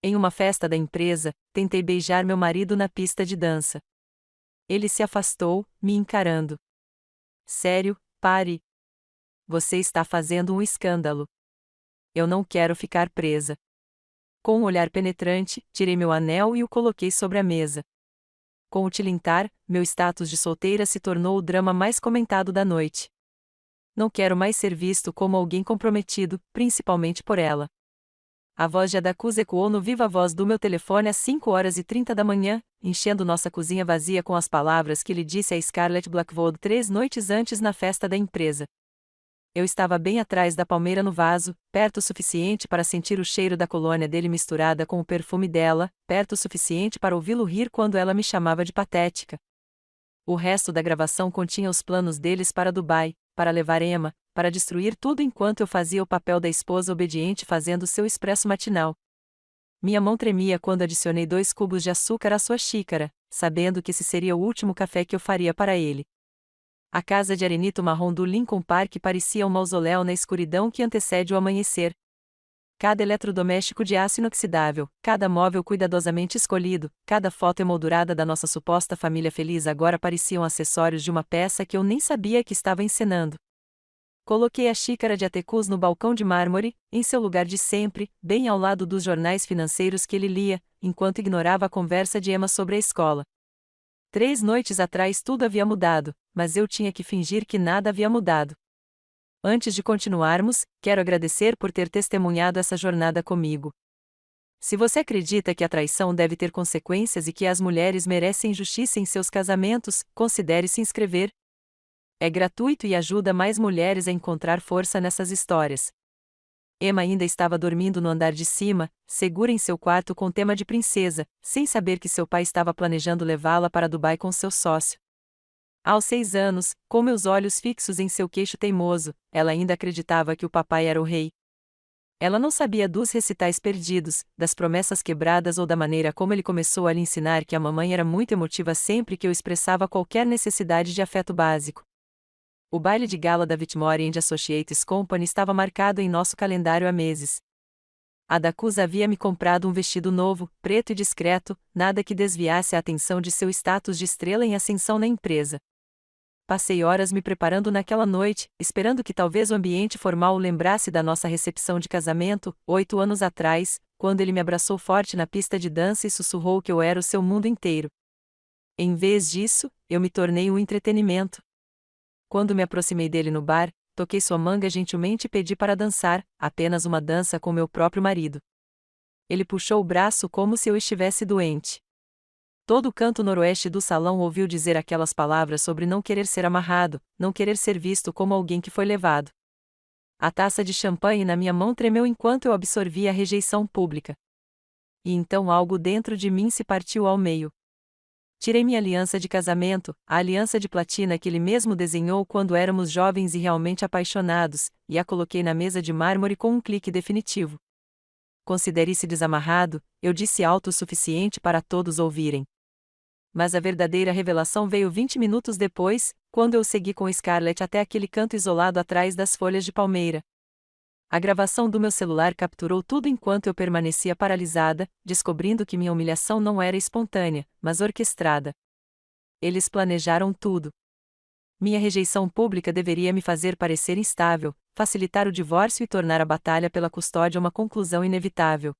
Em uma festa da empresa, tentei beijar meu marido na pista de dança. Ele se afastou, me encarando. Sério, pare. Você está fazendo um escândalo. Eu não quero ficar presa. Com um olhar penetrante, tirei meu anel e o coloquei sobre a mesa. Com o tilintar, meu status de solteira se tornou o drama mais comentado da noite. Não quero mais ser visto como alguém comprometido, principalmente por ela. A voz de Adakuz ecoou no viva voz do meu telefone às 5h30 da manhã, enchendo nossa cozinha vazia com as palavras que lhe disse a Scarlett Blackwood 3 noites antes na festa da empresa. Eu estava bem atrás da palmeira no vaso, perto o suficiente para sentir o cheiro da colônia dele misturada com o perfume dela, perto o suficiente para ouvi-lo rir quando ela me chamava de patética. O resto da gravação continha os planos deles para Dubai, para levar Emma, para destruir tudo enquanto eu fazia o papel da esposa obediente fazendo seu expresso matinal. Minha mão tremia quando adicionei 2 cubos de açúcar à sua xícara, sabendo que esse seria o último café que eu faria para ele. A casa de arenito marrom do Lincoln Park parecia um mausoléu na escuridão que antecede o amanhecer. Cada eletrodoméstico de aço inoxidável, cada móvel cuidadosamente escolhido, cada foto emoldurada da nossa suposta família feliz agora pareciam acessórios de uma peça que eu nem sabia que estava encenando. Coloquei a xícara de Atecus no balcão de mármore, em seu lugar de sempre, bem ao lado dos jornais financeiros que ele lia, enquanto ignorava a conversa de Emma sobre a escola. 3 noites atrás tudo havia mudado, mas eu tinha que fingir que nada havia mudado. Antes de continuarmos, quero agradecer por ter testemunhado essa jornada comigo. Se você acredita que a traição deve ter consequências e que as mulheres merecem justiça em seus casamentos, considere se inscrever. É gratuito e ajuda mais mulheres a encontrar força nessas histórias. Emma ainda estava dormindo no andar de cima, segura em seu quarto com tema de princesa, sem saber que seu pai estava planejando levá-la para Dubai com seu sócio. Aos 6 anos, com meus olhos fixos em seu queixo teimoso, ela ainda acreditava que o papai era o rei. Ela não sabia dos recitais perdidos, das promessas quebradas ou da maneira como ele começou a lhe ensinar que a mamãe era muito emotiva sempre que eu expressava qualquer necessidade de afeto básico. O baile de gala da Whitmore and Associates Company estava marcado em nosso calendário há meses. Adakuz havia me comprado um vestido novo, preto e discreto, nada que desviasse a atenção de seu status de estrela em ascensão na empresa. Passei horas me preparando naquela noite, esperando que talvez o ambiente formal o lembrasse da nossa recepção de casamento, 8 anos atrás, quando ele me abraçou forte na pista de dança e sussurrou que eu era o seu mundo inteiro. Em vez disso, eu me tornei um entretenimento. Quando me aproximei dele no bar, toquei sua manga gentilmente e pedi para dançar, apenas uma dança com meu próprio marido. Ele puxou o braço como se eu estivesse doente. Todo o canto noroeste do salão ouviu dizer aquelas palavras sobre não querer ser amarrado, não querer ser visto como alguém que foi levado. A taça de champanhe na minha mão tremeu enquanto eu absorvia a rejeição pública. E então algo dentro de mim se partiu ao meio. Tirei minha aliança de casamento, a aliança de platina que ele mesmo desenhou quando éramos jovens e realmente apaixonados, e a coloquei na mesa de mármore com um clique definitivo. Considere-se desamarrado, eu disse alto o suficiente para todos ouvirem. Mas a verdadeira revelação veio 20 minutos depois, quando eu segui com Scarlett até aquele canto isolado atrás das folhas de palmeira. A gravação do meu celular capturou tudo enquanto eu permanecia paralisada, descobrindo que minha humilhação não era espontânea, mas orquestrada. Eles planejaram tudo. Minha rejeição pública deveria me fazer parecer instável, facilitar o divórcio e tornar a batalha pela custódia uma conclusão inevitável.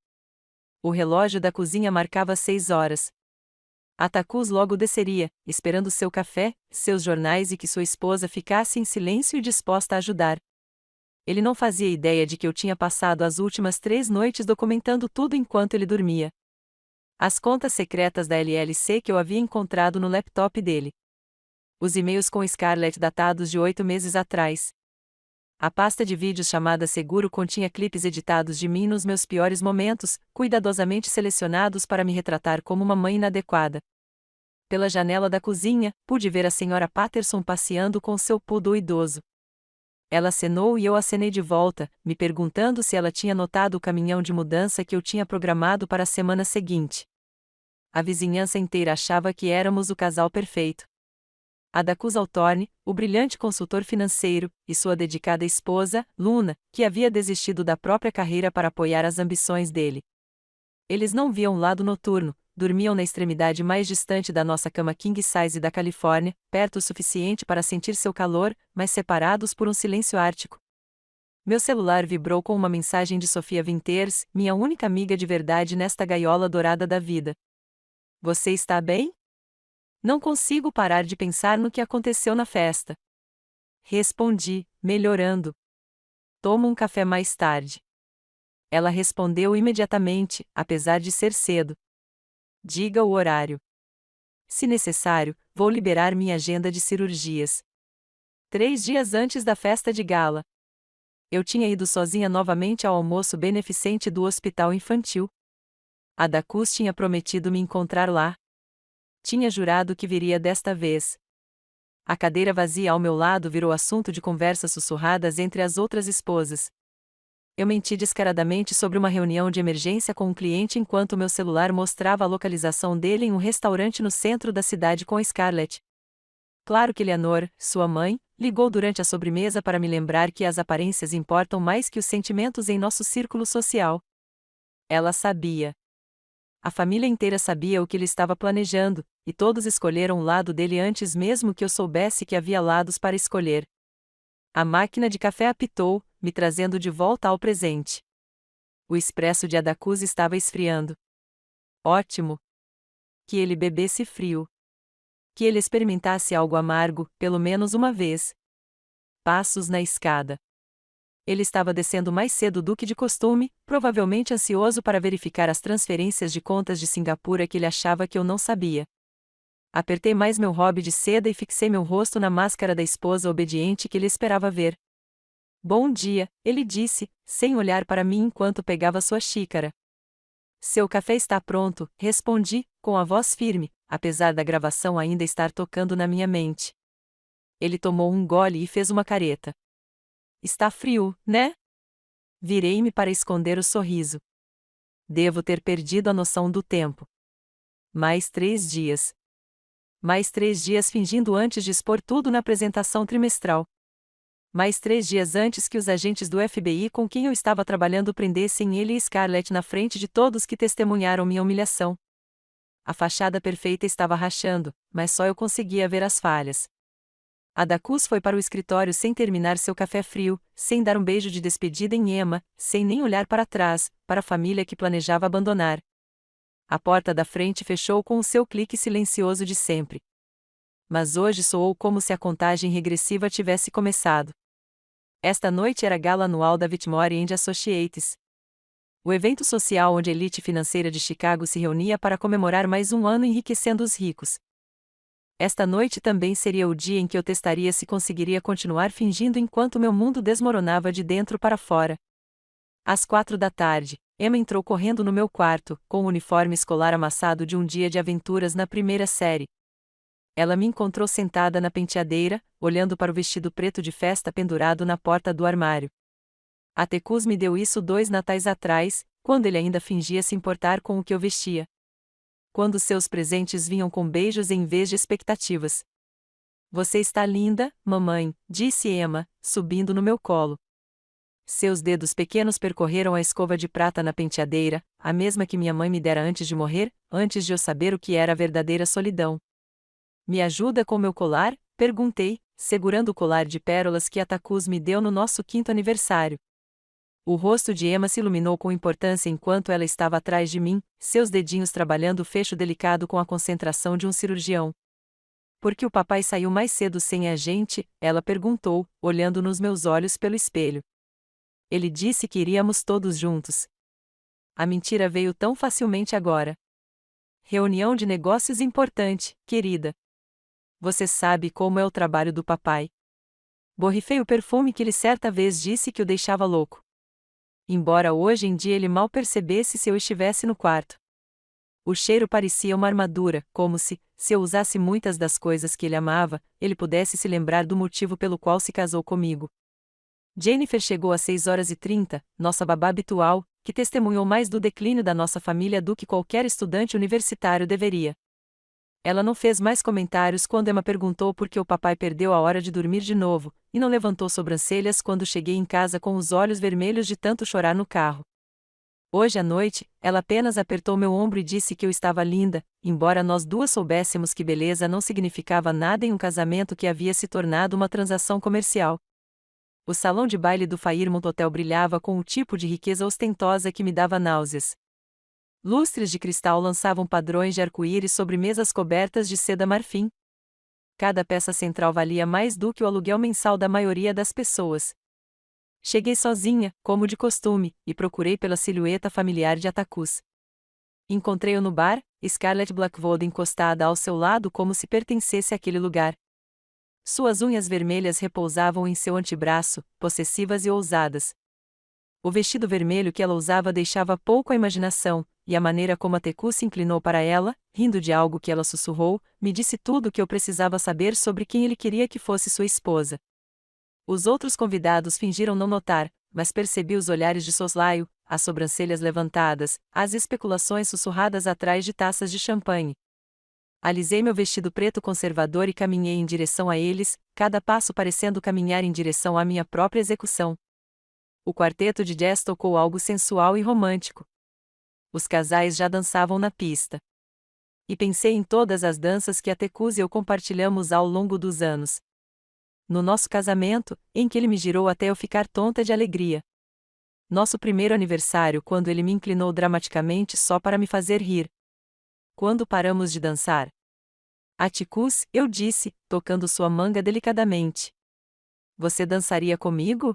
O relógio da cozinha marcava 6 horas. Atacus logo desceria, esperando seu café, seus jornais e que sua esposa ficasse em silêncio e disposta a ajudar. Ele não fazia ideia de que eu tinha passado as últimas 3 noites documentando tudo enquanto ele dormia. As contas secretas da LLC que eu havia encontrado no laptop dele. Os e-mails com Scarlett datados de 8 meses atrás. A pasta de vídeos chamada Seguro continha clipes editados de mim nos meus piores momentos, cuidadosamente selecionados para me retratar como uma mãe inadequada. Pela janela da cozinha, pude ver a senhora Patterson passeando com seu poodle idoso. Ela acenou e eu acenei de volta, me perguntando se ela tinha notado o caminhão de mudança que eu tinha programado para a semana seguinte. A vizinhança inteira achava que éramos o casal perfeito. Adakuz Altorne, o brilhante consultor financeiro, e sua dedicada esposa, Luna, que havia desistido da própria carreira para apoiar as ambições dele. Eles não viam o lado noturno, dormiam na extremidade mais distante da nossa cama king size da Califórnia, perto o suficiente para sentir seu calor, mas separados por um silêncio ártico. Meu celular vibrou com uma mensagem de Sofia Winters, minha única amiga de verdade nesta gaiola dourada da vida. Você está bem? Não consigo parar de pensar no que aconteceu na festa. Respondi, melhorando. Tomo um café mais tarde. Ela respondeu imediatamente, apesar de ser cedo. Diga o horário. Se necessário, vou liberar minha agenda de cirurgias. 3 dias antes da festa de gala. Eu tinha ido sozinha novamente ao almoço beneficente do hospital infantil. A Dacus tinha prometido me encontrar lá. Tinha jurado que viria desta vez. A cadeira vazia ao meu lado virou assunto de conversas sussurradas entre as outras esposas. Eu menti descaradamente sobre uma reunião de emergência com um cliente enquanto meu celular mostrava a localização dele em um restaurante no centro da cidade com Scarlett. Claro que Eleanor, sua mãe, ligou durante a sobremesa para me lembrar que as aparências importam mais que os sentimentos em nosso círculo social. Ela sabia. A família inteira sabia o que ele estava planejando, e todos escolheram o lado dele antes mesmo que eu soubesse que havia lados para escolher. A máquina de café apitou, me trazendo de volta ao presente. O expresso de Adacus estava esfriando. Ótimo! Que ele bebesse frio. Que ele experimentasse algo amargo, pelo menos uma vez. Passos na escada. Ele estava descendo mais cedo do que de costume, provavelmente ansioso para verificar as transferências de contas de Singapura que ele achava que eu não sabia. Apertei mais meu hobby de seda e fixei meu rosto na máscara da esposa obediente que ele esperava ver. Bom dia, ele disse, sem olhar para mim enquanto pegava sua xícara. Seu café está pronto, respondi, com a voz firme, apesar da gravação ainda estar tocando na minha mente. Ele tomou um gole e fez uma careta. Está frio, né? Virei-me para esconder o sorriso. Devo ter perdido a noção do tempo. Mais 3 dias. Mais 3 dias fingindo antes de expor tudo na apresentação trimestral. Mais 3 dias antes que os agentes do FBI com quem eu estava trabalhando prendessem ele e Scarlett na frente de todos que testemunharam minha humilhação. A fachada perfeita estava rachando, mas só eu conseguia ver as falhas. A Dacus foi para o escritório sem terminar seu café frio, sem dar um beijo de despedida em Emma, sem nem olhar para trás, para a família que planejava abandonar. A porta da frente fechou com o seu clique silencioso de sempre. Mas hoje soou como se a contagem regressiva tivesse começado. Esta noite era a gala anual da Whitmore and Associates. O evento social onde a elite financeira de Chicago se reunia para comemorar mais um ano enriquecendo os ricos. Esta noite também seria o dia em que eu testaria se conseguiria continuar fingindo enquanto meu mundo desmoronava de dentro para fora. Às 4 da tarde, Emma entrou correndo no meu quarto, com o uniforme escolar amassado de um dia de aventuras na primeira série. Ela me encontrou sentada na penteadeira, olhando para o vestido preto de festa pendurado na porta do armário. A Tecus me deu isso 2 natais atrás, quando ele ainda fingia se importar com o que eu vestia. Quando seus presentes vinham com beijos em vez de expectativas. Você está linda, mamãe, disse Emma, subindo no meu colo. Seus dedos pequenos percorreram a escova de prata na penteadeira, a mesma que minha mãe me dera antes de morrer, antes de eu saber o que era a verdadeira solidão. Me ajuda com meu colar? Perguntei, segurando o colar de pérolas que a Tacus me deu no nosso 5º aniversário. O rosto de Emma se iluminou com importância enquanto ela estava atrás de mim, seus dedinhos trabalhando o fecho delicado com a concentração de um cirurgião. Por que o papai saiu mais cedo sem a gente? Ela perguntou, olhando nos meus olhos pelo espelho. Ele disse que iríamos todos juntos. A mentira veio tão facilmente agora. Reunião de negócios importante, querida. Você sabe como é o trabalho do papai. Borrifei o perfume que ele certa vez disse que o deixava louco. Embora hoje em dia ele mal percebesse se eu estivesse no quarto. O cheiro parecia uma armadura, como se eu usasse muitas das coisas que ele amava, ele pudesse se lembrar do motivo pelo qual se casou comigo. Jennifer chegou às 6h30, nossa babá habitual, que testemunhou mais do declínio da nossa família do que qualquer estudante universitário deveria. Ela não fez mais comentários quando Emma perguntou por que o papai perdeu a hora de dormir de novo, e não levantou sobrancelhas quando cheguei em casa com os olhos vermelhos de tanto chorar no carro. Hoje à noite, ela apenas apertou meu ombro e disse que eu estava linda, embora nós duas soubéssemos que beleza não significava nada em um casamento que havia se tornado uma transação comercial. O salão de baile do Fairmont Hotel brilhava com um tipo de riqueza ostentosa que me dava náuseas. Lustres de cristal lançavam padrões de arco-íris sobre mesas cobertas de seda marfim. Cada peça central valia mais do que o aluguel mensal da maioria das pessoas. Cheguei sozinha, como de costume, e procurei pela silhueta familiar de Atticus. Encontrei-o no bar, Scarlett Blackwood encostada ao seu lado como se pertencesse àquele lugar. Suas unhas vermelhas repousavam em seu antebraço, possessivas e ousadas. O vestido vermelho que ela usava deixava pouco à imaginação, e a maneira como Atticus se inclinou para ela, rindo de algo que ela sussurrou, me disse tudo o que eu precisava saber sobre quem ele queria que fosse sua esposa. Os outros convidados fingiram não notar, mas percebi os olhares de soslaio, as sobrancelhas levantadas, as especulações sussurradas atrás de taças de champanhe. Alisei meu vestido preto conservador e caminhei em direção a eles, cada passo parecendo caminhar em direção à minha própria execução. O quarteto de jazz tocou algo sensual e romântico. Os casais já dançavam na pista. E pensei em todas as danças que Atticus e eu compartilhamos ao longo dos anos. No nosso casamento, em que ele me girou até eu ficar tonta de alegria. Nosso primeiro aniversário, quando ele me inclinou dramaticamente só para me fazer rir. Quando paramos de dançar? Atticus, eu disse, tocando sua manga delicadamente. Você dançaria comigo?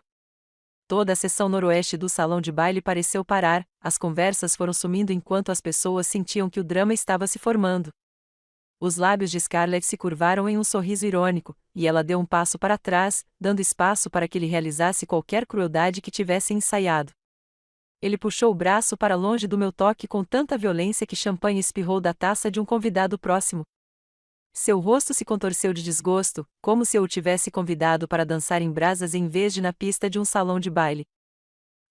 Toda a seção noroeste do salão de baile pareceu parar, as conversas foram sumindo enquanto as pessoas sentiam que o drama estava se formando. Os lábios de Scarlett se curvaram em um sorriso irônico, e ela deu um passo para trás, dando espaço para que ele realizasse qualquer crueldade que tivesse ensaiado. Ele puxou o braço para longe do meu toque com tanta violência que champanhe espirrou da taça de um convidado próximo. Seu rosto se contorceu de desgosto, como se eu o tivesse convidado para dançar em brasas em vez de na pista de um salão de baile.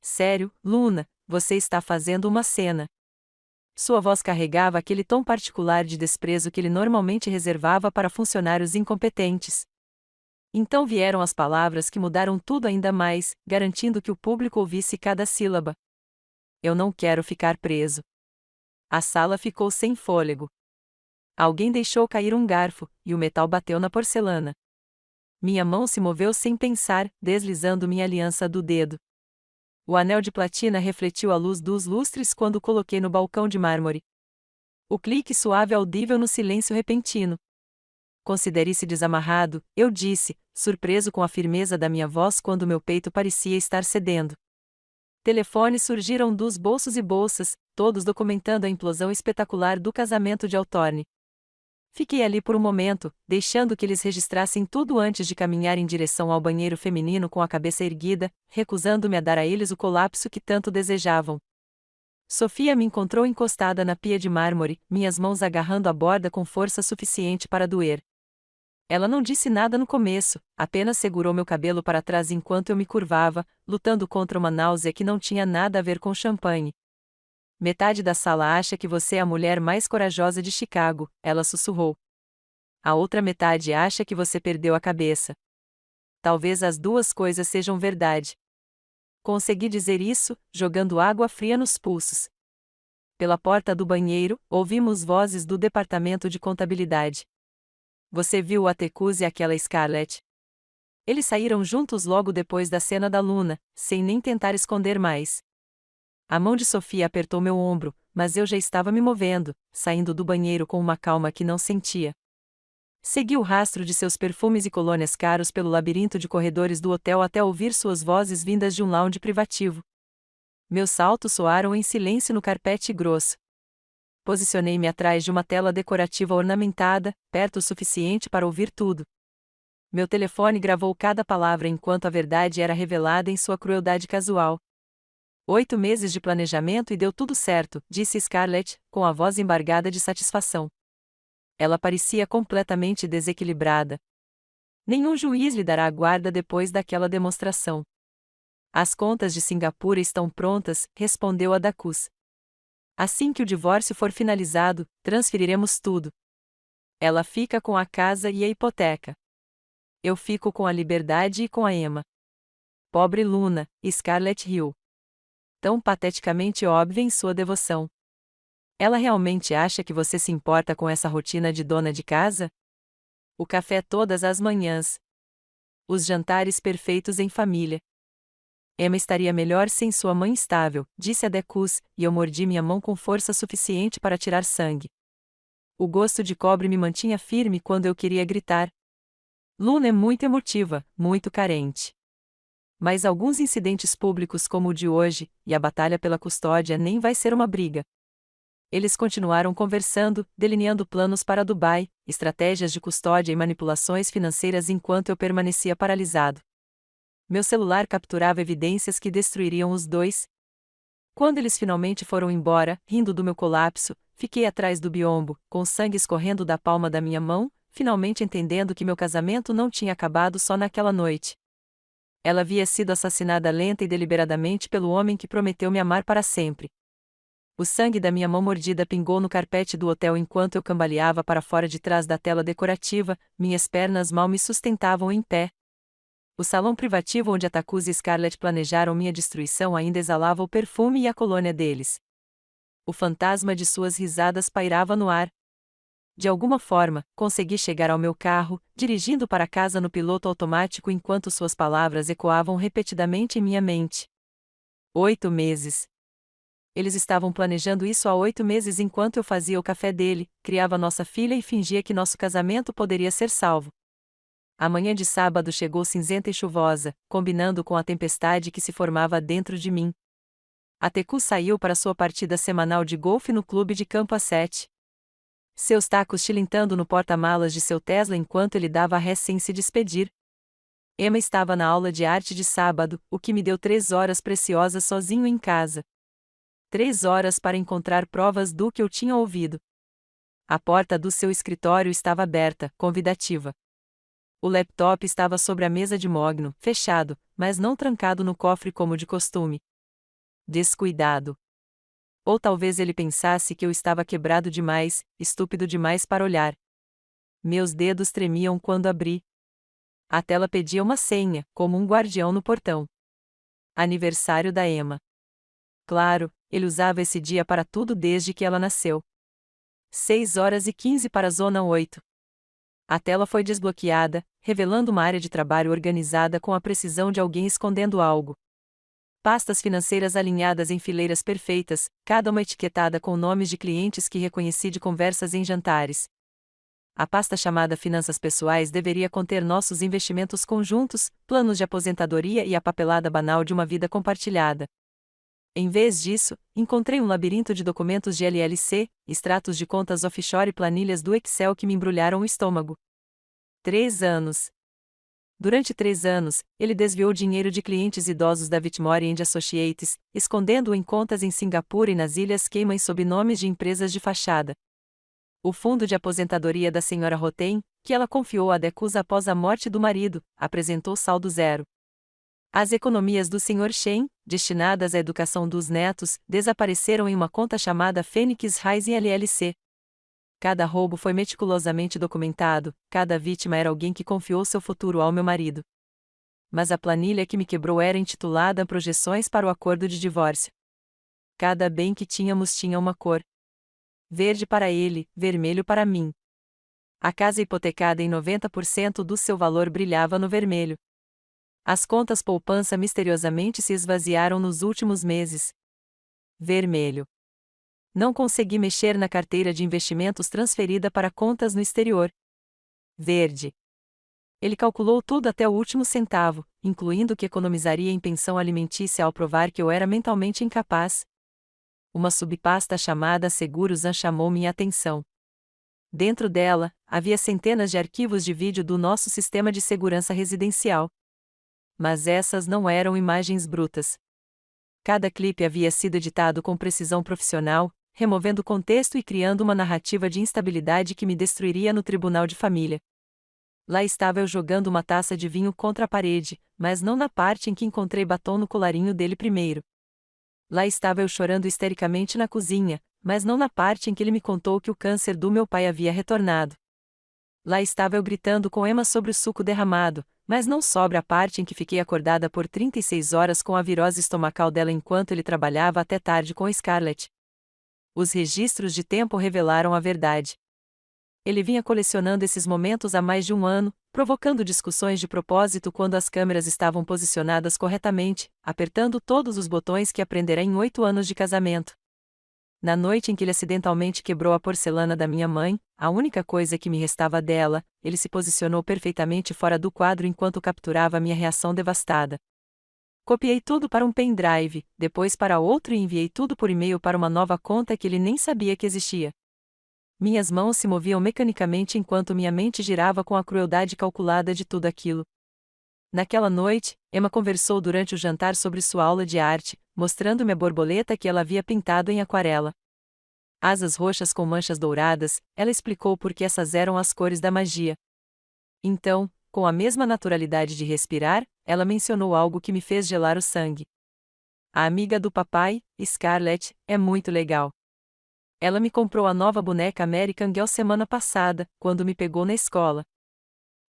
Sério, Luna, você está fazendo uma cena. Sua voz carregava aquele tom particular de desprezo que ele normalmente reservava para funcionários incompetentes. Então vieram as palavras que mudaram tudo ainda mais, garantindo que o público ouvisse cada sílaba. Eu não quero ficar preso. A sala ficou sem fôlego. Alguém deixou cair um garfo, e o metal bateu na porcelana. Minha mão se moveu sem pensar, deslizando minha aliança do dedo. O anel de platina refletiu a luz dos lustres quando coloquei no balcão de mármore. O clique suave audível no silêncio repentino. Considere-se desamarrado, eu disse, surpreso com a firmeza da minha voz quando meu peito parecia estar cedendo. Telefones surgiram dos bolsos e bolsas, todos documentando a implosão espetacular do casamento de Hawthorne. Fiquei ali por um momento, deixando que eles registrassem tudo antes de caminhar em direção ao banheiro feminino com a cabeça erguida, recusando-me a dar a eles o colapso que tanto desejavam. Sofia me encontrou encostada na pia de mármore, minhas mãos agarrando a borda com força suficiente para doer. Ela não disse nada no começo, apenas segurou meu cabelo para trás enquanto eu me curvava, lutando contra uma náusea que não tinha nada a ver com champanhe. Metade da sala acha que você é a mulher mais corajosa de Chicago, ela sussurrou. A outra metade acha que você perdeu a cabeça. Talvez as duas coisas sejam verdade. Consegui dizer isso, jogando água fria nos pulsos. Pela porta do banheiro, ouvimos vozes do departamento de contabilidade. Você viu o Atticus e aquela Scarlett? Eles saíram juntos logo depois da cena da Luna, sem nem tentar esconder mais. A mão de Sofia apertou meu ombro, mas eu já estava me movendo, saindo do banheiro com uma calma que não sentia. Segui o rastro de seus perfumes e colônias caros pelo labirinto de corredores do hotel até ouvir suas vozes vindas de um lounge privativo. Meus saltos soaram em silêncio no carpete grosso. Posicionei-me atrás de uma tela decorativa ornamentada, perto o suficiente para ouvir tudo. Meu telefone gravou cada palavra enquanto a verdade era revelada em sua crueldade casual. 8 meses de planejamento e deu tudo certo, disse Scarlett, com a voz embargada de satisfação. Ela parecia completamente desequilibrada. Nenhum juiz lhe dará a guarda depois daquela demonstração. As contas de Singapura estão prontas, respondeu Atticus. Assim que o divórcio for finalizado, transferiremos tudo. Ela fica com a casa e a hipoteca. Eu fico com a liberdade e com a Emma. Pobre Luna, Scarlett riu. Tão pateticamente óbvia em sua devoção. Ela realmente acha que você se importa com essa rotina de dona de casa? O café todas as manhãs. Os jantares perfeitos em família. Emma estaria melhor sem sua mãe estável, disse a Decus, e eu mordi minha mão com força suficiente para tirar sangue. O gosto de cobre me mantinha firme quando eu queria gritar. Luna é muito emotiva, muito carente. Mas alguns incidentes públicos como o de hoje, e a batalha pela custódia nem vai ser uma briga. Eles continuaram conversando, delineando planos para Dubai, estratégias de custódia e manipulações financeiras enquanto eu permanecia paralisado. Meu celular capturava evidências que destruiriam os dois. Quando eles finalmente foram embora, rindo do meu colapso, fiquei atrás do biombo, com sangue escorrendo da palma da minha mão, finalmente entendendo que meu casamento não tinha acabado só naquela noite. Ela havia sido assassinada lenta e deliberadamente pelo homem que prometeu me amar para sempre. O sangue da minha mão mordida pingou no carpete do hotel enquanto eu cambaleava para fora de trás da tela decorativa, minhas pernas mal me sustentavam em pé. O salão privativo onde Atticus e Scarlett planejaram minha destruição ainda exalava o perfume e a colônia deles. O fantasma de suas risadas pairava no ar. De alguma forma, consegui chegar ao meu carro, dirigindo para casa no piloto automático enquanto suas palavras ecoavam repetidamente em minha mente. 8 meses. Eles estavam planejando isso há 8 meses enquanto eu fazia o café dele, criava nossa filha e fingia que nosso casamento poderia ser salvo. A manhã de sábado chegou cinzenta e chuvosa, combinando com a tempestade que se formava dentro de mim. Atticus saiu para sua partida semanal de golfe no clube de campo a 7. Seus tacos tilintando no porta-malas de seu Tesla enquanto ele dava ré sem se despedir. Emma estava na aula de arte de sábado, o que me deu 3 horas preciosas sozinho em casa. 3 horas para encontrar provas do que eu tinha ouvido. A porta do seu escritório estava aberta, convidativa. O laptop estava sobre a mesa de mogno, fechado, mas não trancado no cofre como de costume. Descuidado. Ou talvez ele pensasse que eu estava quebrado demais, estúpido demais para olhar. Meus dedos tremiam quando abri. A tela pedia uma senha, como um guardião no portão. Aniversário da Emma. Claro, ele usava esse dia para tudo desde que ela nasceu. 6 horas e 15 para a zona 8. A tela foi desbloqueada, revelando uma área de trabalho organizada com a precisão de alguém escondendo algo. Pastas financeiras alinhadas em fileiras perfeitas, cada uma etiquetada com nomes de clientes que reconheci de conversas em jantares. A pasta chamada Finanças Pessoais deveria conter nossos investimentos conjuntos, planos de aposentadoria e a papelada banal de uma vida compartilhada. Em vez disso, encontrei um labirinto de documentos de LLC, extratos de contas offshore e planilhas do Excel que me embrulharam o estômago. 3 anos. Durante 3 anos, ele desviou dinheiro de clientes idosos da Whitmore & Associates, escondendo-o em contas em Singapura e nas Ilhas Cayman sob nomes de empresas de fachada. O fundo de aposentadoria da Sra. Rotem, que ela confiou a Decus após a morte do marido, apresentou saldo zero. As economias do Sr. Shen, destinadas à educação dos netos, desapareceram em uma conta chamada Phoenix Rising LLC. Cada roubo foi meticulosamente documentado, cada vítima era alguém que confiou seu futuro ao meu marido. Mas a planilha que me quebrou era intitulada Projeções para o Acordo de Divórcio. Cada bem que tínhamos tinha uma cor. Verde para ele, vermelho para mim. A casa hipotecada em 90% do seu valor brilhava no vermelho. As contas poupança misteriosamente se esvaziaram nos últimos meses. Vermelho. Não consegui mexer na carteira de investimentos transferida para contas no exterior. Verde. Ele calculou tudo até o último centavo, incluindo o que economizaria em pensão alimentícia ao provar que eu era mentalmente incapaz. Uma subpasta chamada Seguros chamou minha atenção. Dentro dela, havia centenas de arquivos de vídeo do nosso sistema de segurança residencial. Mas essas não eram imagens brutas. Cada clipe havia sido editado com precisão profissional, removendo o contexto e criando uma narrativa de instabilidade que me destruiria no tribunal de família. Lá estava eu jogando uma taça de vinho contra a parede, mas não na parte em que encontrei batom no colarinho dele primeiro. Lá estava eu chorando histericamente na cozinha, mas não na parte em que ele me contou que o câncer do meu pai havia retornado. Lá estava eu gritando com Emma sobre o suco derramado, Mas não sobra a parte em que fiquei acordada por 36 horas com a virose estomacal dela enquanto ele trabalhava até tarde com Scarlett. Os registros de tempo revelaram a verdade. Ele vinha colecionando esses momentos há mais de um ano, provocando discussões de propósito quando as câmeras estavam posicionadas corretamente, apertando todos os botões que aprendera em 8 anos de casamento. Na noite em que ele acidentalmente quebrou a porcelana da minha mãe, a única coisa que me restava dela, ele se posicionou perfeitamente fora do quadro enquanto capturava minha reação devastada. Copiei tudo para um pendrive, depois para outro e enviei tudo por e-mail para uma nova conta que ele nem sabia que existia. Minhas mãos se moviam mecanicamente enquanto minha mente girava com a crueldade calculada de tudo aquilo. Naquela noite, Emma conversou durante o jantar sobre sua aula de arte, mostrando-me a borboleta que ela havia pintado em aquarela. Asas roxas com manchas douradas, ela explicou por que essas eram as cores da magia. Então, com a mesma naturalidade de respirar, ela mencionou algo que me fez gelar o sangue. A amiga do papai, Scarlett, é muito legal. Ela me comprou a nova boneca American Girl semana passada, quando me pegou na escola.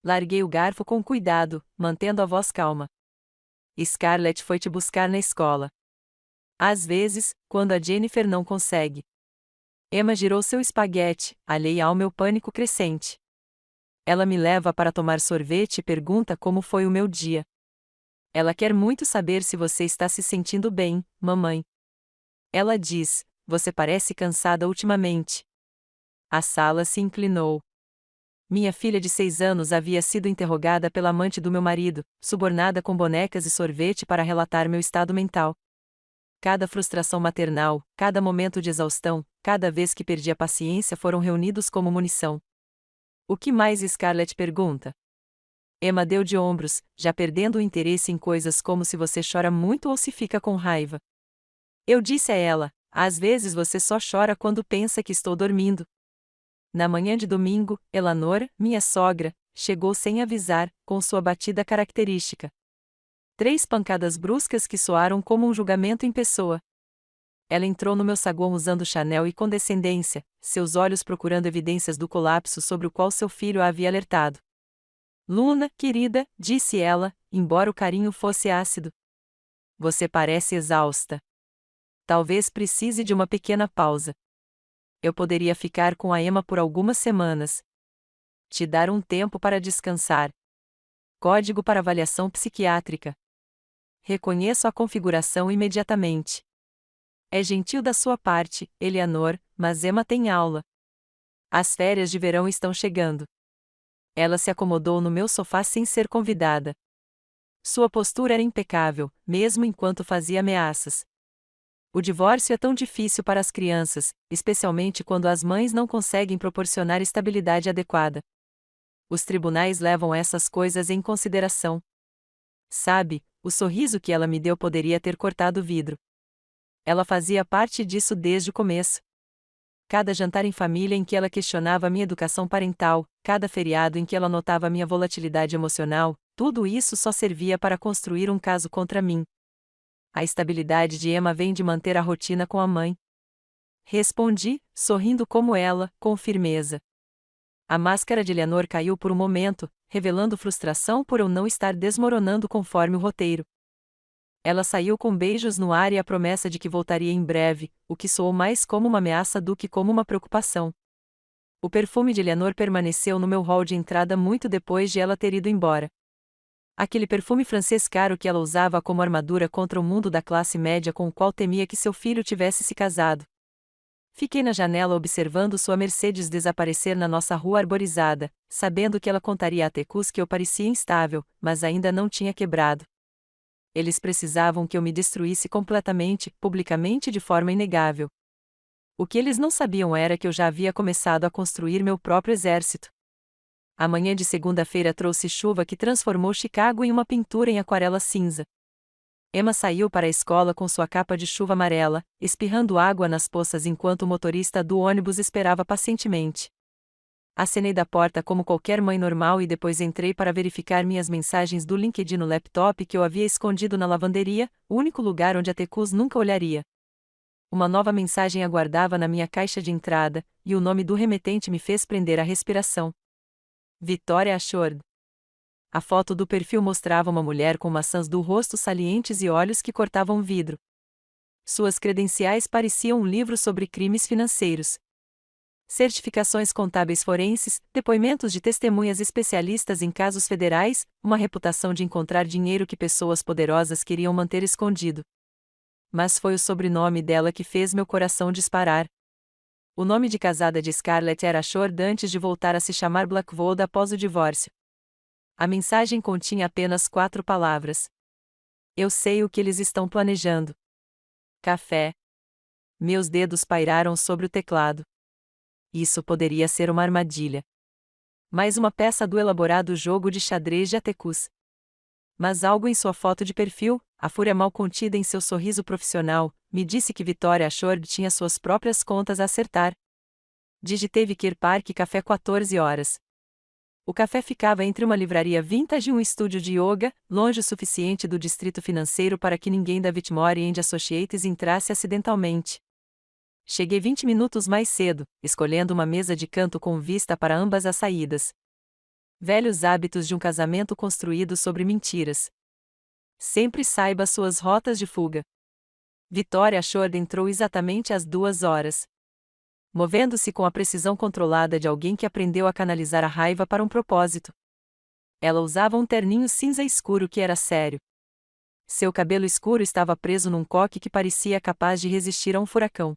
Larguei o garfo com cuidado, mantendo a voz calma. Scarlett foi te buscar na escola. Às vezes, quando a Jennifer não consegue. Emma girou seu espaguete, alheia ao meu pânico crescente. Ela me leva para tomar sorvete e pergunta como foi o meu dia. Ela quer muito saber se você está se sentindo bem, mamãe. Ela diz: você parece cansada ultimamente. A sala se inclinou. Minha filha de 6 anos havia sido interrogada pela amante do meu marido, subornada com bonecas e sorvete para relatar meu estado mental. Cada frustração maternal, cada momento de exaustão, cada vez que perdi a paciência foram reunidos como munição. O que mais Scarlett pergunta? Emma deu de ombros, já perdendo o interesse em coisas como se você chora muito ou se fica com raiva. Eu disse a ela: às vezes você só chora quando pensa que estou dormindo. Na manhã de domingo, Eleanor, minha sogra, chegou sem avisar, com sua batida característica. 3 pancadas bruscas que soaram como um julgamento em pessoa. Ela entrou no meu saguão usando Chanel e condescendência, seus olhos procurando evidências do colapso sobre o qual seu filho a havia alertado. Luna, querida, disse ela, embora o carinho fosse ácido. Você parece exausta. Talvez precise de uma pequena pausa. Eu poderia ficar com a Emma por algumas semanas. Te dar um tempo para descansar. Código para avaliação psiquiátrica. Reconheço a configuração imediatamente. É gentil da sua parte, Eleanor, mas Emma tem aula. As férias de verão estão chegando. Ela se acomodou no meu sofá sem ser convidada. Sua postura era impecável, mesmo enquanto fazia ameaças. O divórcio é tão difícil para as crianças, especialmente quando as mães não conseguem proporcionar estabilidade adequada. Os tribunais levam essas coisas em consideração. Sabe, o sorriso que ela me deu poderia ter cortado o vidro. Ela fazia parte disso desde o começo. Cada jantar em família em que ela questionava minha educação parental, cada feriado em que ela notava minha volatilidade emocional, tudo isso só servia para construir um caso contra mim. A estabilidade de Emma vem de manter a rotina com a mãe. Respondi, sorrindo como ela, com firmeza. A máscara de Eleanor caiu por um momento, revelando frustração por eu não estar desmoronando conforme o roteiro. Ela saiu com beijos no ar e a promessa de que voltaria em breve, o que soou mais como uma ameaça do que como uma preocupação. O perfume de Eleanor permaneceu no meu hall de entrada muito depois de ela ter ido embora. Aquele perfume francês caro que ela usava como armadura contra o mundo da classe média com o qual temia que seu filho tivesse se casado. Fiquei na janela observando sua Mercedes desaparecer na nossa rua arborizada, sabendo que ela contaria a Tecus que eu parecia instável, mas ainda não tinha quebrado. Eles precisavam que eu me destruísse completamente, publicamente de forma inegável. O que eles não sabiam era que eu já havia começado a construir meu próprio exército. A manhã de segunda-feira trouxe chuva que transformou Chicago em uma pintura em aquarela cinza. Emma saiu para a escola com sua capa de chuva amarela, espirrando água nas poças enquanto o motorista do ônibus esperava pacientemente. Acenei da porta como qualquer mãe normal e depois entrei para verificar minhas mensagens do LinkedIn no laptop que eu havia escondido na lavanderia, o único lugar onde a Tecus nunca olharia. Uma nova mensagem aguardava na minha caixa de entrada, e o nome do remetente me fez prender a respiração. Vitória Ashford. A foto do perfil mostrava uma mulher com maçãs do rosto salientes e olhos que cortavam vidro. Suas credenciais pareciam um livro sobre crimes financeiros. Certificações contábeis forenses, depoimentos de testemunhas especialistas em casos federais, uma reputação de encontrar dinheiro que pessoas poderosas queriam manter escondido. Mas foi o sobrenome dela que fez meu coração disparar. O nome de casada de Scarlett era Ashord antes de voltar a se chamar Blackwood após o divórcio. A mensagem continha apenas 4 palavras. Eu sei o que eles estão planejando. Café. Meus dedos pairaram sobre o teclado. Isso poderia ser uma armadilha. Mais uma peça do elaborado jogo de xadrez de Atticus. Mas algo em sua foto de perfil, a fúria mal contida em seu sorriso profissional, me disse que Victoria Ashord tinha suas próprias contas a acertar. Digitei Vicker Park Café 14 horas. O café ficava entre uma livraria vintage e um estúdio de yoga, longe o suficiente do distrito financeiro para que ninguém da Whitmore & Associates entrasse acidentalmente. Cheguei 20 minutos mais cedo, escolhendo uma mesa de canto com vista para ambas as saídas. Velhos hábitos de um casamento construído sobre mentiras. Sempre saiba suas rotas de fuga. Victoria Ashord entrou exatamente às 2 horas. Movendo-se com a precisão controlada de alguém que aprendeu a canalizar a raiva para um propósito. Ela usava um terninho cinza escuro que era sério. Seu cabelo escuro estava preso num coque que parecia capaz de resistir a um furacão.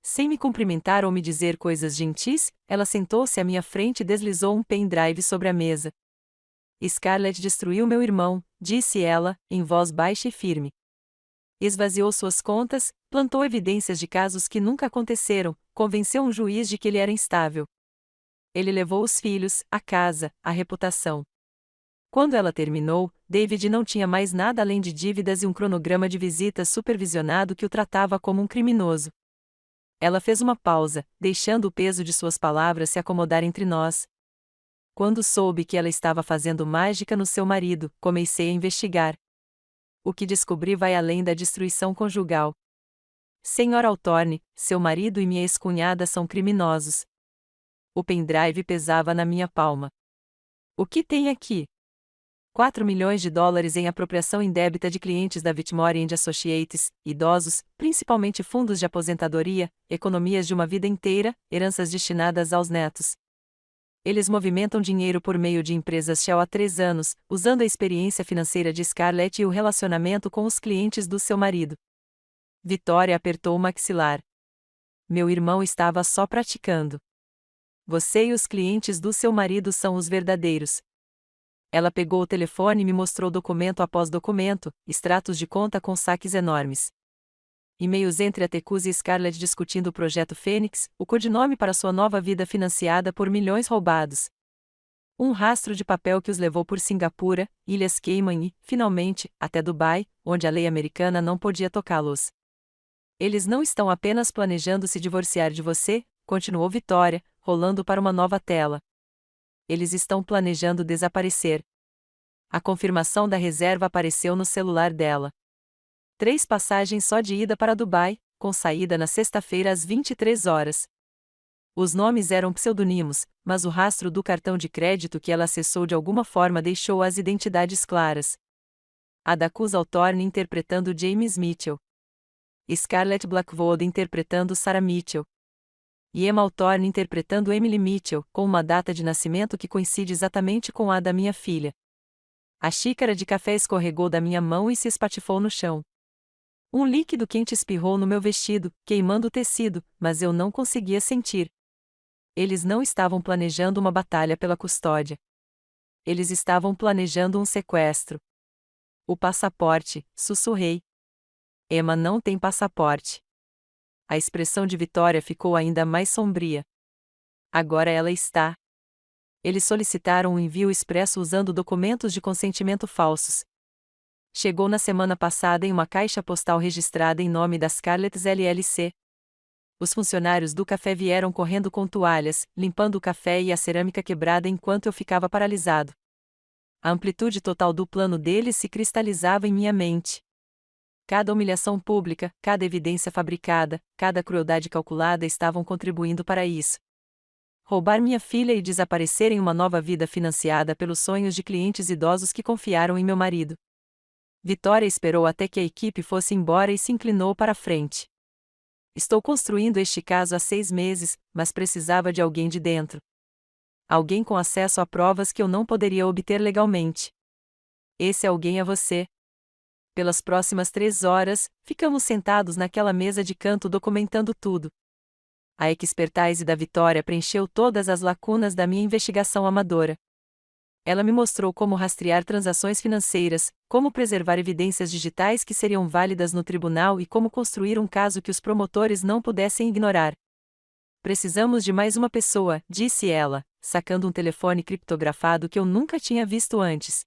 Sem me cumprimentar ou me dizer coisas gentis, ela sentou-se à minha frente e deslizou um pendrive sobre a mesa. Scarlett destruiu meu irmão, disse ela, em voz baixa e firme. Esvaziou suas contas, plantou evidências de casos que nunca aconteceram, convenceu um juiz de que ele era instável. Ele levou os filhos, a casa, a reputação. Quando ela terminou, David não tinha mais nada além de dívidas e um cronograma de visitas supervisionado que o tratava como um criminoso. Ela fez uma pausa, deixando o peso de suas palavras se acomodar entre nós. Quando soube que ela estava fazendo mágica no seu marido, comecei a investigar. O que descobri vai além da destruição conjugal. Sr. Althorne, seu marido e minha ex-cunhada são criminosos. O pendrive pesava na minha palma. O que tem aqui? 4 milhões de dólares em apropriação indébita de clientes da Whitmore & Associates, idosos, principalmente fundos de aposentadoria, economias de uma vida inteira, heranças destinadas aos netos. Eles movimentam dinheiro por meio de empresas Shell há 3 anos, usando a experiência financeira de Scarlett e o relacionamento com os clientes do seu marido. Victoria apertou o maxilar. Meu irmão estava só praticando. Você e os clientes do seu marido são os verdadeiros. Ela pegou o telefone e me mostrou documento após documento, extratos de conta com saques enormes. E-mails entre Atticus e Scarlett discutindo o projeto Fênix, o codinome para sua nova vida financiada por milhões roubados. Um rastro de papel que os levou por Singapura, Ilhas Cayman e, finalmente, até Dubai, onde a lei americana não podia tocá-los. Eles não estão apenas planejando se divorciar de você, continuou Victoria, rolando para uma nova tela. Eles estão planejando desaparecer. A confirmação da reserva apareceu no celular dela. 3 passagens só de ida para Dubai, com saída na sexta-feira às 23 horas. Os nomes eram pseudonimos, mas o rastro do cartão de crédito que ela acessou de alguma forma deixou as identidades claras. Atticus Althorne interpretando James Mitchell. Scarlett Blackwood interpretando Sarah Mitchell. E Emma Althorne interpretando Emily Mitchell, com uma data de nascimento que coincide exatamente com a da minha filha. A xícara de café escorregou da minha mão e se espatifou no chão. Um líquido quente espirrou no meu vestido, queimando o tecido, mas eu não conseguia sentir. Eles não estavam planejando uma batalha pela custódia. Eles estavam planejando um sequestro. O passaporte, sussurrei. Emma não tem passaporte. A expressão de Victoria ficou ainda mais sombria. Agora ela está. Eles solicitaram um envio expresso usando documentos de consentimento falsos. Chegou na semana passada em uma caixa postal registrada em nome da Scarlett LLC. Os funcionários do café vieram correndo com toalhas, limpando o café e a cerâmica quebrada enquanto eu ficava paralisado. A amplitude total do plano deles se cristalizava em minha mente. Cada humilhação pública, cada evidência fabricada, cada crueldade calculada estavam contribuindo para isso. roubar minha filha e desaparecer em uma nova vida financiada pelos sonhos de clientes idosos que confiaram em meu marido. Vitória esperou até que a equipe fosse embora e se inclinou para a frente. Estou construindo este caso há 6 meses, mas precisava de alguém de dentro. Alguém com acesso a provas que eu não poderia obter legalmente. Esse alguém é você. Pelas próximas 3 horas, ficamos sentados naquela mesa de canto documentando tudo. A expertise da Vitória preencheu todas as lacunas da minha investigação amadora. Ela me mostrou como rastrear transações financeiras, como preservar evidências digitais que seriam válidas no tribunal e como construir um caso que os promotores não pudessem ignorar. Precisamos de mais uma pessoa, disse ela, sacando um telefone criptografado que eu nunca tinha visto antes.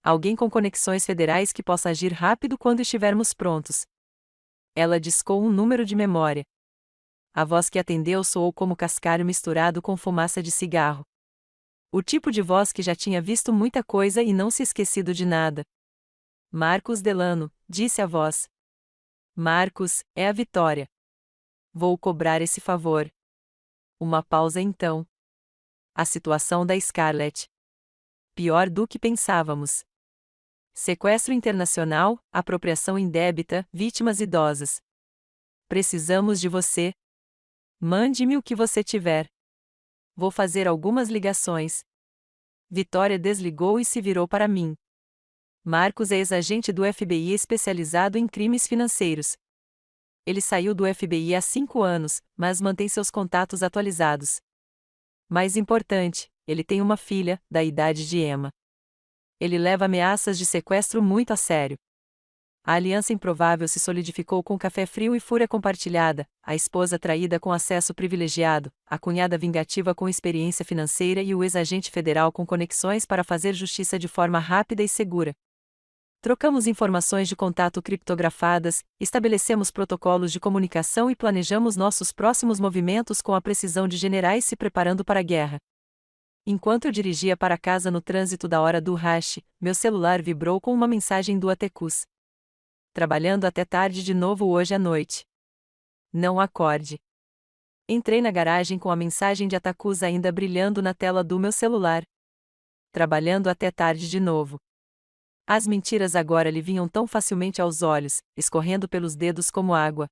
Alguém com conexões federais que possa agir rápido quando estivermos prontos. Ela discou um número de memória. A voz que atendeu soou como cascalho misturado com fumaça de cigarro. O tipo de voz que já tinha visto muita coisa e não se esquecido de nada. Marcos Delano, disse a voz. Marcos, é a Vitória. Vou cobrar esse favor. Uma pausa então. A situação da Scarlett. Pior do que pensávamos. Sequestro internacional, apropriação indébita, vítimas idosas. Precisamos de você. Mande-me o que você tiver. Vou fazer algumas ligações. Vitória desligou e se virou para mim. Marcos é ex-agente do FBI especializado em crimes financeiros. Ele saiu do FBI há 5 anos, mas mantém seus contatos atualizados. Mais importante, ele tem uma filha, da idade de Emma. Ele leva ameaças de sequestro muito a sério. A aliança improvável se solidificou com café frio e fúria compartilhada, a esposa traída com acesso privilegiado, a cunhada vingativa com experiência financeira e o ex-agente federal com conexões para fazer justiça de forma rápida e segura. Trocamos informações de contato criptografadas, estabelecemos protocolos de comunicação e planejamos nossos próximos movimentos com a precisão de generais se preparando para a guerra. Enquanto eu dirigia para casa no trânsito da hora do rush, meu celular vibrou com uma mensagem do Atecus. Trabalhando até tarde de novo hoje à noite. Não acorde. Entrei na garagem com a mensagem de Atacus ainda brilhando na tela do meu celular. Trabalhando até tarde de novo. As mentiras agora lhe vinham tão facilmente aos olhos, escorrendo pelos dedos como água.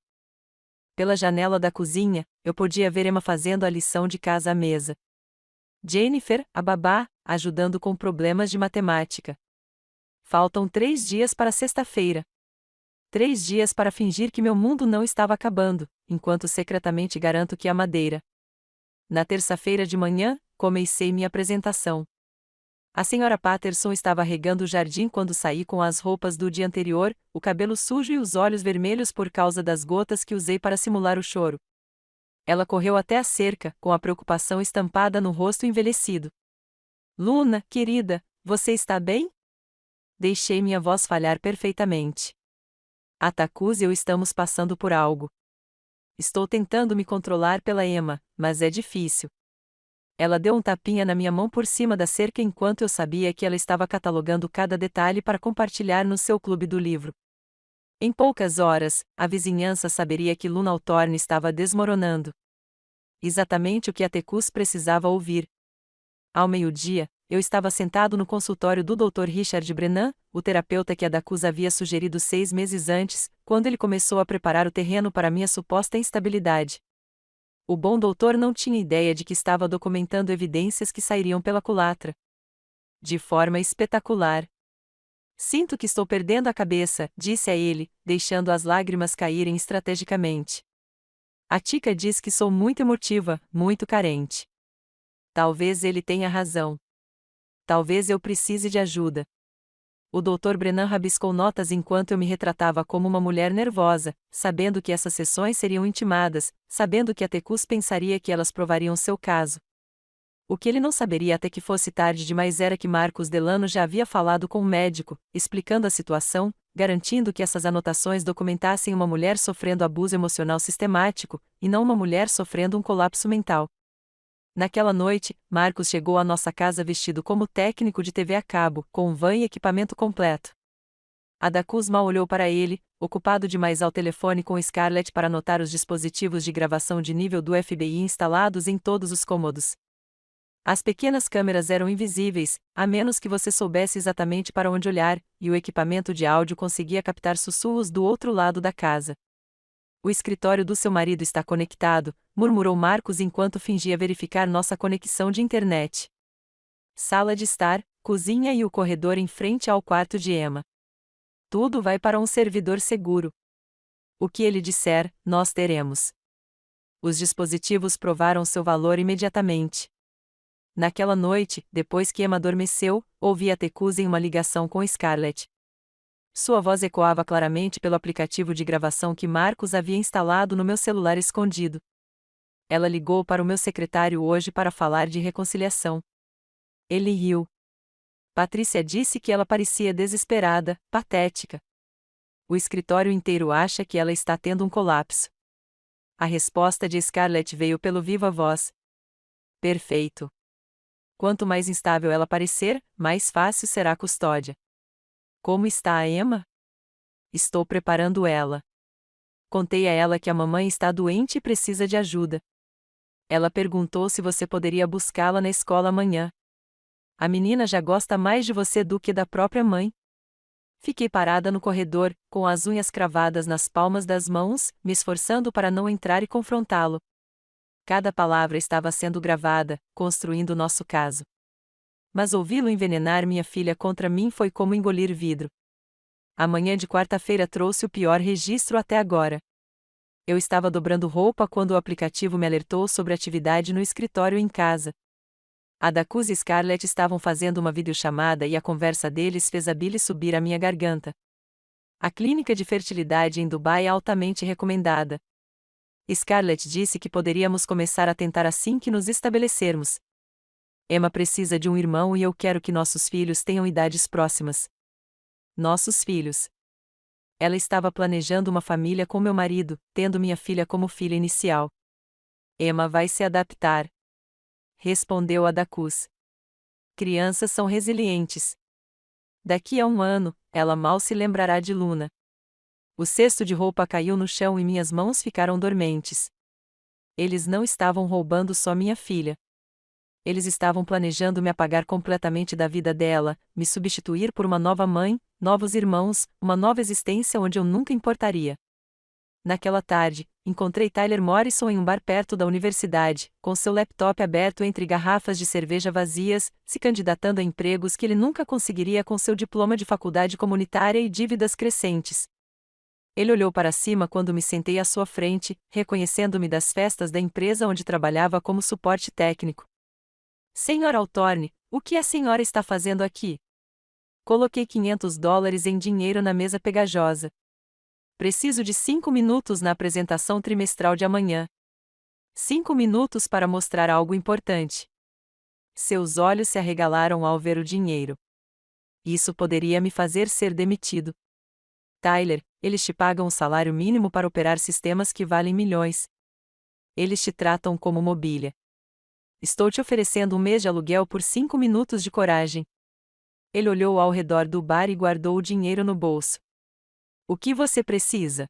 Pela janela da cozinha, eu podia ver Emma fazendo a lição de casa à mesa. Jennifer, a babá, ajudando com problemas de matemática. Faltam 3 dias para sexta-feira. 3 dias para fingir que meu mundo não estava acabando, enquanto secretamente garanto que a madeira. Na terça-feira de manhã, comecei minha apresentação. A senhora Patterson estava regando o jardim quando saí com as roupas do dia anterior, o cabelo sujo e os olhos vermelhos por causa das gotas que usei para simular o choro. Ela correu até a cerca, com a preocupação estampada no rosto envelhecido. Luna, querida, você está bem? Deixei minha voz falhar perfeitamente. Atacus e eu estamos passando por algo. Estou tentando me controlar pela Emma, mas é difícil. Ela deu um tapinha na minha mão por cima da cerca enquanto eu sabia que ela estava catalogando cada detalhe para compartilhar no seu clube do livro. Em poucas horas, a vizinhança saberia que Luna Altorne estava desmoronando. Exatamente o que Atecus precisava ouvir. Ao meio-dia, eu estava sentado no consultório do Dr. Richard Brennan, o terapeuta que Atacus havia sugerido 6 meses antes, quando ele começou a preparar o terreno para minha suposta instabilidade. O bom doutor não tinha ideia de que estava documentando evidências que sairiam pela culatra. De forma espetacular. Sinto que estou perdendo a cabeça, disse a ele, deixando as lágrimas caírem estrategicamente. A Tica diz que sou muito emotiva, muito carente. Talvez ele tenha razão. Talvez eu precise de ajuda. O Dr. Brennan rabiscou notas enquanto eu me retratava como uma mulher nervosa, sabendo que essas sessões seriam intimadas, sabendo que Atecus pensaria que elas provariam seu caso. O que ele não saberia até que fosse tarde demais era que Marcos Delano já havia falado com um médico, explicando a situação, garantindo que essas anotações documentassem uma mulher sofrendo abuso emocional sistemático, e não uma mulher sofrendo um colapso mental. Naquela noite, Marcos chegou à nossa casa vestido como técnico de TV a cabo, com van e equipamento completo. Adacus mal olhou para ele, ocupado demais ao telefone com Scarlett para notar os dispositivos de gravação de nível do FBI instalados em todos os cômodos. As pequenas câmeras eram invisíveis, a menos que você soubesse exatamente para onde olhar, e o equipamento de áudio conseguia captar sussurros do outro lado da casa. O escritório do seu marido está conectado, murmurou Marcos enquanto fingia verificar nossa conexão de internet. Sala de estar, cozinha e o corredor em frente ao quarto de Emma. Tudo vai para um servidor seguro. O que ele disser, nós teremos. Os dispositivos provaram seu valor imediatamente. Naquela noite, depois que Emma adormeceu, ouvi Atticus em uma ligação com Scarlett. Sua voz ecoava claramente pelo aplicativo de gravação que Marcos havia instalado no meu celular escondido. Ela ligou para o meu secretário hoje para falar de reconciliação. Ele riu. Patrícia disse que ela parecia desesperada, patética. O escritório inteiro acha que ela está tendo um colapso. A resposta de Scarlett veio pelo viva voz. Perfeito. Quanto mais instável ela parecer, mais fácil será a custódia. Como está a Emma? Estou preparando ela. Contei a ela que a mamãe está doente e precisa de ajuda. Ela perguntou se você poderia buscá-la na escola amanhã. A menina já gosta mais de você do que da própria mãe. Fiquei parada no corredor, com as unhas cravadas nas palmas das mãos, me esforçando para não entrar e confrontá-lo. Cada palavra estava sendo gravada, construindo nosso caso. Mas ouvi-lo envenenar minha filha contra mim foi como engolir vidro. A manhã de quarta-feira trouxe o pior registro até agora. Eu estava dobrando roupa quando o aplicativo me alertou sobre atividade no escritório em casa. Adacus e Scarlett estavam fazendo uma videochamada e a conversa deles fez a bile subir à minha garganta. A clínica de fertilidade em Dubai é altamente recomendada. Scarlett disse que poderíamos começar a tentar assim que nos estabelecermos. Emma precisa de um irmão e eu quero que nossos filhos tenham idades próximas. Nossos filhos. Ela estava planejando uma família com meu marido, tendo minha filha como filha inicial. Emma vai se adaptar. Respondeu Adacus. Crianças são resilientes. Daqui a um ano, ela mal se lembrará de Luna. O cesto de roupa caiu no chão e minhas mãos ficaram dormentes. Eles não estavam roubando só minha filha. Eles estavam planejando me apagar completamente da vida dela, me substituir por uma nova mãe, novos irmãos, uma nova existência onde eu nunca importaria. Naquela tarde, encontrei Tyler Morrison em um bar perto da universidade, com seu laptop aberto entre garrafas de cerveja vazias, se candidatando a empregos que ele nunca conseguiria com seu diploma de faculdade comunitária e dívidas crescentes. Ele olhou para cima quando me sentei à sua frente, reconhecendo-me das festas da empresa onde trabalhava como suporte técnico. Senhor Altorne, o que a senhora está fazendo aqui? Coloquei $500 em dinheiro na mesa pegajosa. Preciso de 5 minutos na apresentação trimestral de amanhã. 5 minutos para mostrar algo importante. Seus olhos se arregalaram ao ver o dinheiro. Isso poderia me fazer ser demitido. Tyler, eles te pagam o salário mínimo para operar sistemas que valem milhões. Eles te tratam como mobília. Estou te oferecendo um mês de aluguel por 5 minutos de coragem. Ele olhou ao redor do bar e guardou o dinheiro no bolso. O que você precisa?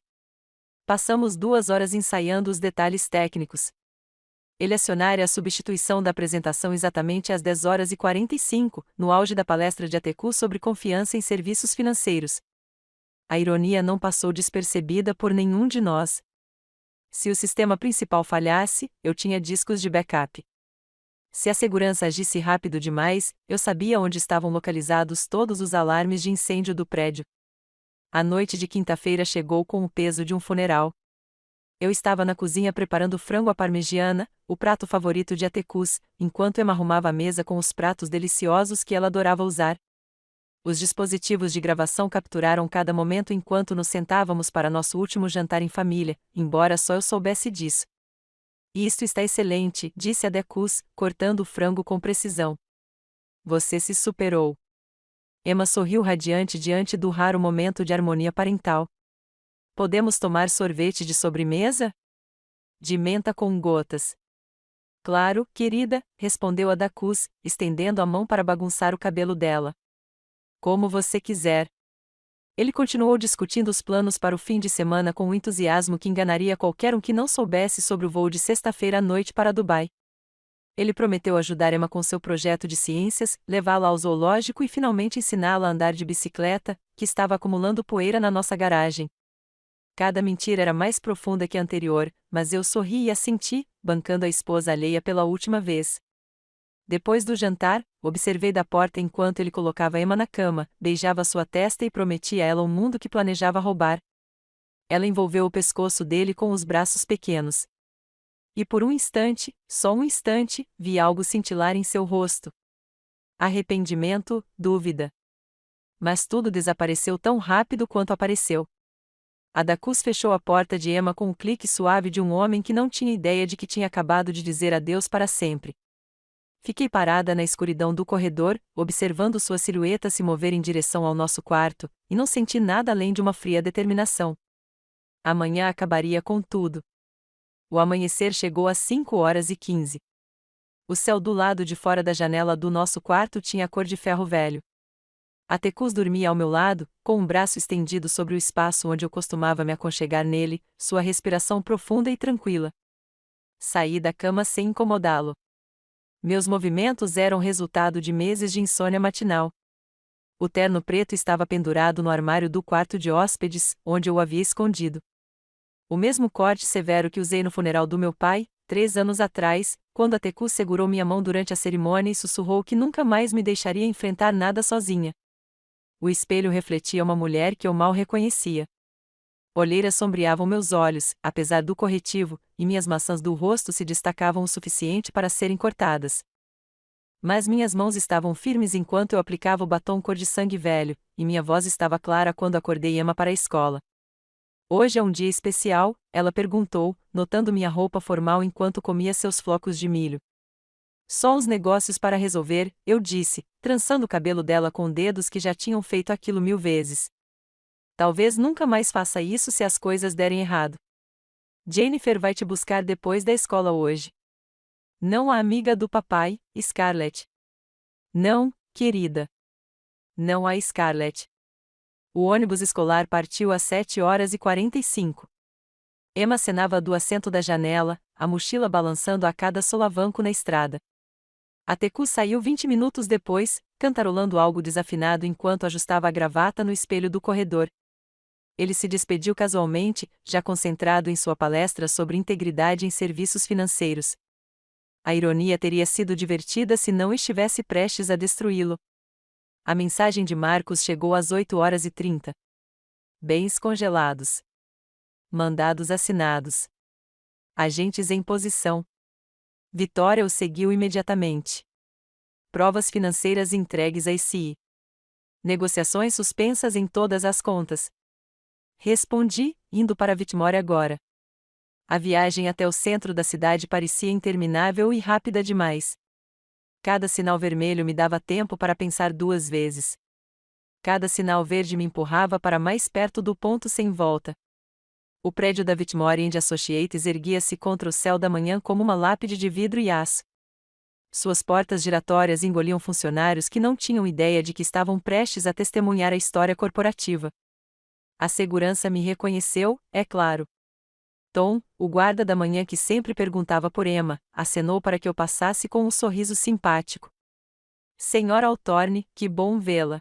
Passamos 2 horas ensaiando os detalhes técnicos. Ele acionara a substituição da apresentação exatamente às 10h45, no auge da palestra de Atticus sobre confiança em serviços financeiros. A ironia não passou despercebida por nenhum de nós. Se o sistema principal falhasse, eu tinha discos de backup. Se a segurança agisse rápido demais, eu sabia onde estavam localizados todos os alarmes de incêndio do prédio. A noite de quinta-feira chegou com o peso de um funeral. Eu estava na cozinha preparando frango à parmegiana, o prato favorito de Atticus, enquanto Emma arrumava a mesa com os pratos deliciosos que ela adorava usar. Os dispositivos de gravação capturaram cada momento enquanto nos sentávamos para nosso último jantar em família, embora só eu soubesse disso. Isto está excelente, disse Atticus, cortando o frango com precisão. Você se superou. Emma sorriu radiante diante do raro momento de harmonia parental. Podemos tomar sorvete de sobremesa? De menta com gotas. Claro, querida, respondeu Atticus, estendendo a mão para bagunçar o cabelo dela. Como você quiser. Ele continuou discutindo os planos para o fim de semana com um entusiasmo que enganaria qualquer um que não soubesse sobre o voo de sexta-feira à noite para Dubai. Ele prometeu ajudar Emma com seu projeto de ciências, levá-la ao zoológico e finalmente ensiná-la a andar de bicicleta, que estava acumulando poeira na nossa garagem. Cada mentira era mais profunda que a anterior, mas eu sorri e assenti, bancando a esposa alheia pela última vez. Depois do jantar, observei da porta enquanto ele colocava Emma na cama, beijava sua testa e prometia a ela um mundo que planejava roubar. Ela envolveu o pescoço dele com os braços pequenos. E por um instante, só um instante, vi algo cintilar em seu rosto. Arrependimento, dúvida. Mas tudo desapareceu tão rápido quanto apareceu. Adacus fechou a porta de Emma com o clique suave de um homem que não tinha ideia de que tinha acabado de dizer adeus para sempre. Fiquei parada na escuridão do corredor, observando sua silhueta se mover em direção ao nosso quarto, e não senti nada além de uma fria determinação. Amanhã acabaria com tudo. O amanhecer chegou às 5h15. O céu do lado de fora da janela do nosso quarto tinha a cor de ferro velho. Atecus dormia ao meu lado, com um braço estendido sobre o espaço onde eu costumava me aconchegar nele, sua respiração profunda e tranquila. Saí da cama sem incomodá-lo. Meus movimentos eram resultado de meses de insônia matinal. O terno preto estava pendurado no armário do quarto de hóspedes, onde eu o havia escondido. O mesmo corte severo que usei no funeral do meu pai, 3 anos atrás, quando Atecus segurou minha mão durante a cerimônia e sussurrou que nunca mais me deixaria enfrentar nada sozinha. O espelho refletia uma mulher que eu mal reconhecia. Olheiras sombreavam meus olhos, apesar do corretivo, e minhas maçãs do rosto se destacavam o suficiente para serem cortadas. Mas minhas mãos estavam firmes enquanto eu aplicava o batom cor de sangue velho, e minha voz estava clara quando acordei Emma para a escola. Hoje é um dia especial, ela perguntou, notando minha roupa formal enquanto comia seus flocos de milho. Só uns negócios para resolver, eu disse, trançando o cabelo dela com dedos que já tinham feito aquilo 1000 vezes. Talvez nunca mais faça isso se as coisas derem errado. Jennifer vai te buscar depois da escola hoje. Não a amiga do papai, Scarlett. Não, querida. Não a Scarlett. O ônibus escolar partiu às 7h45. Emma acenava do assento da janela, a mochila balançando a cada solavanco na estrada. Atecus saiu 20 minutos depois, cantarolando algo desafinado enquanto ajustava a gravata no espelho do corredor. Ele se despediu casualmente, já concentrado em sua palestra sobre integridade em serviços financeiros. A ironia teria sido divertida se não estivesse prestes a destruí-lo. A mensagem de Marcos chegou às 8h30. Bens congelados. Mandados assinados. Agentes em posição. Vitória o seguiu imediatamente. Provas financeiras entregues a ICI. Negociações suspensas em todas as contas. Respondi, indo para Whitmore agora. A viagem até o centro da cidade parecia interminável e rápida demais. Cada sinal vermelho me dava tempo para pensar 2 vezes. Cada sinal verde me empurrava para mais perto do ponto sem volta. O prédio da Whitmore and Associates erguia-se contra o céu da manhã como uma lápide de vidro e aço. Suas portas giratórias engoliam funcionários que não tinham ideia de que estavam prestes a testemunhar a história corporativa. A segurança me reconheceu, é claro. Tom, o guarda da manhã que sempre perguntava por Emma, acenou para que eu passasse com um sorriso simpático. Senhora Althorne, que bom vê-la.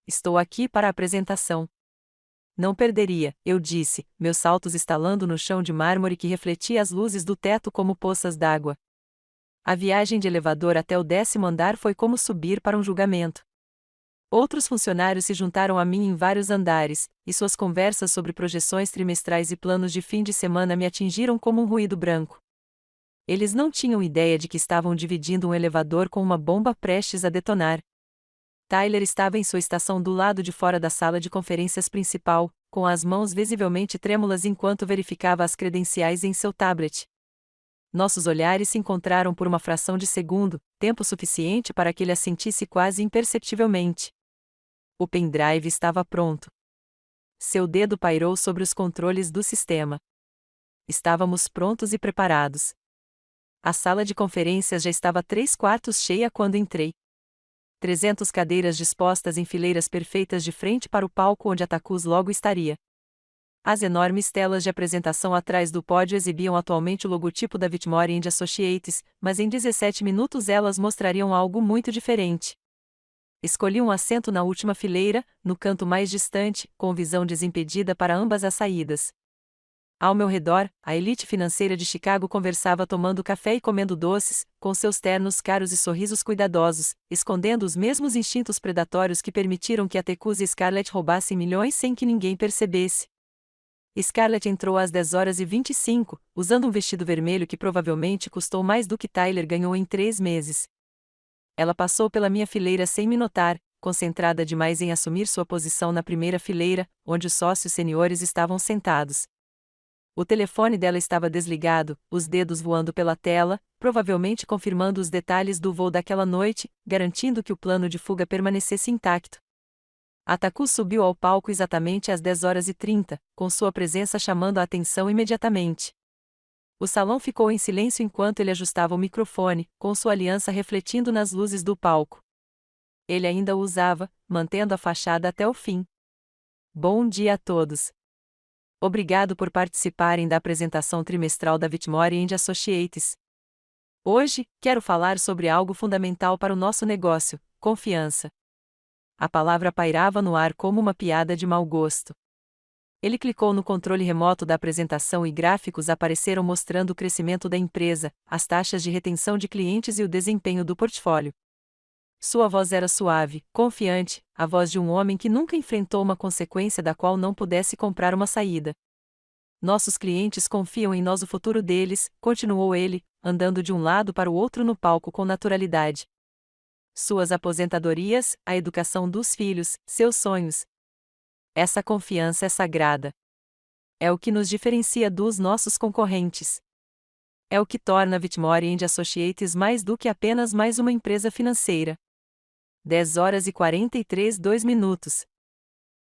Estou aqui para a apresentação. Não perderia, eu disse, meus saltos estalando no chão de mármore que refletia as luzes do teto como poças d'água. A viagem de elevador até o 10º andar foi como subir para um julgamento. Outros funcionários se juntaram a mim em vários andares, e suas conversas sobre projeções trimestrais e planos de fim de semana me atingiram como um ruído branco. Eles não tinham ideia de que estavam dividindo um elevador com uma bomba prestes a detonar. Tyler estava em sua estação do lado de fora da sala de conferências principal, com as mãos visivelmente trêmulas enquanto verificava as credenciais em seu tablet. Nossos olhares se encontraram por uma fração de segundo, tempo suficiente para que ele assentisse quase imperceptivelmente. O pendrive estava pronto. Seu dedo pairou sobre os controles do sistema. Estávamos prontos e preparados. A sala de conferências já estava 3/4 cheia quando entrei. 300 cadeiras dispostas em fileiras perfeitas de frente para o palco onde Atticus logo estaria. As enormes telas de apresentação atrás do pódio exibiam atualmente o logotipo da Whitmore & Associates, mas em 17 minutos elas mostrariam algo muito diferente. Escolhi um assento na última fileira, no canto mais distante, com visão desimpedida para ambas as saídas. Ao meu redor, a elite financeira de Chicago conversava tomando café e comendo doces, com seus ternos caros e sorrisos cuidadosos, escondendo os mesmos instintos predatórios que permitiram que Atticus e Scarlett roubassem milhões sem que ninguém percebesse. Scarlett entrou às 10h25, usando um vestido vermelho que provavelmente custou mais do que Tyler ganhou em 3 meses. Ela passou pela minha fileira sem me notar, concentrada demais em assumir sua posição na primeira fileira, onde os sócios seniores estavam sentados. O telefone dela estava desligado, os dedos voando pela tela, provavelmente confirmando os detalhes do voo daquela noite, garantindo que o plano de fuga permanecesse intacto. Atticus subiu ao palco exatamente às 10h30, com sua presença chamando a atenção imediatamente. O salão ficou em silêncio enquanto ele ajustava o microfone, com sua aliança refletindo nas luzes do palco. Ele ainda o usava, mantendo a fachada até o fim. Bom dia a todos. Obrigado por participarem da apresentação trimestral da Whitmore & Associates. Hoje, quero falar sobre algo fundamental para o nosso negócio: confiança. A palavra pairava no ar como uma piada de mau gosto. Ele clicou no controle remoto da apresentação e gráficos apareceram mostrando o crescimento da empresa, as taxas de retenção de clientes e o desempenho do portfólio. Sua voz era suave, confiante, a voz de um homem que nunca enfrentou uma consequência da qual não pudesse comprar uma saída. Nossos clientes confiam em nós, o futuro deles, continuou ele, andando de um lado para o outro no palco com naturalidade. Suas aposentadorias, a educação dos filhos, seus sonhos. Essa confiança é sagrada. É o que nos diferencia dos nossos concorrentes. É o que torna a Whitmore & Associates mais do que apenas mais uma empresa financeira. 10h43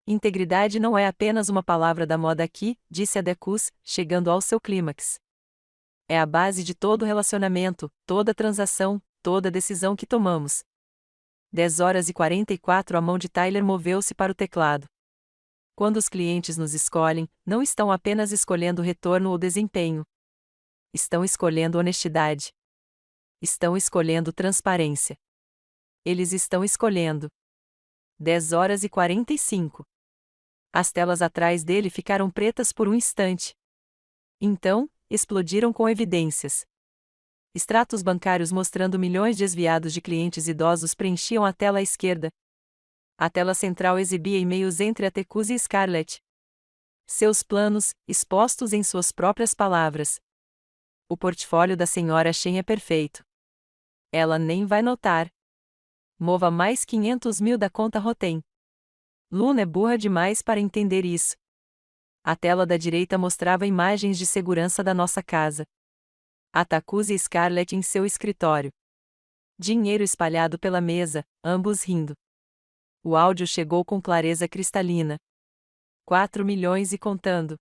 Integridade não é apenas uma palavra da moda aqui, disse Atticus, chegando ao seu clímax. É a base de todo relacionamento, toda transação, toda decisão que tomamos. 10h44 A mão de Tyler moveu-se para o teclado. Quando os clientes nos escolhem, não estão apenas escolhendo retorno ou desempenho. Estão escolhendo honestidade. Estão escolhendo transparência. Eles estão escolhendo. 10h45. As telas atrás dele ficaram pretas por um instante. Então, explodiram com evidências. Extratos bancários mostrando milhões desviados de clientes idosos preenchiam a tela à esquerda. A tela central exibia e-mails entre Atticus e Scarlett. Seus planos, expostos em suas próprias palavras. O portfólio da senhora Shen é perfeito. Ela nem vai notar. Mova mais 500 mil da conta Rotem. Luna é burra demais para entender isso. A tela da direita mostrava imagens de segurança da nossa casa. Atticus e Scarlett em seu escritório. Dinheiro espalhado pela mesa, ambos rindo. O áudio chegou com clareza cristalina. 4 milhões e contando.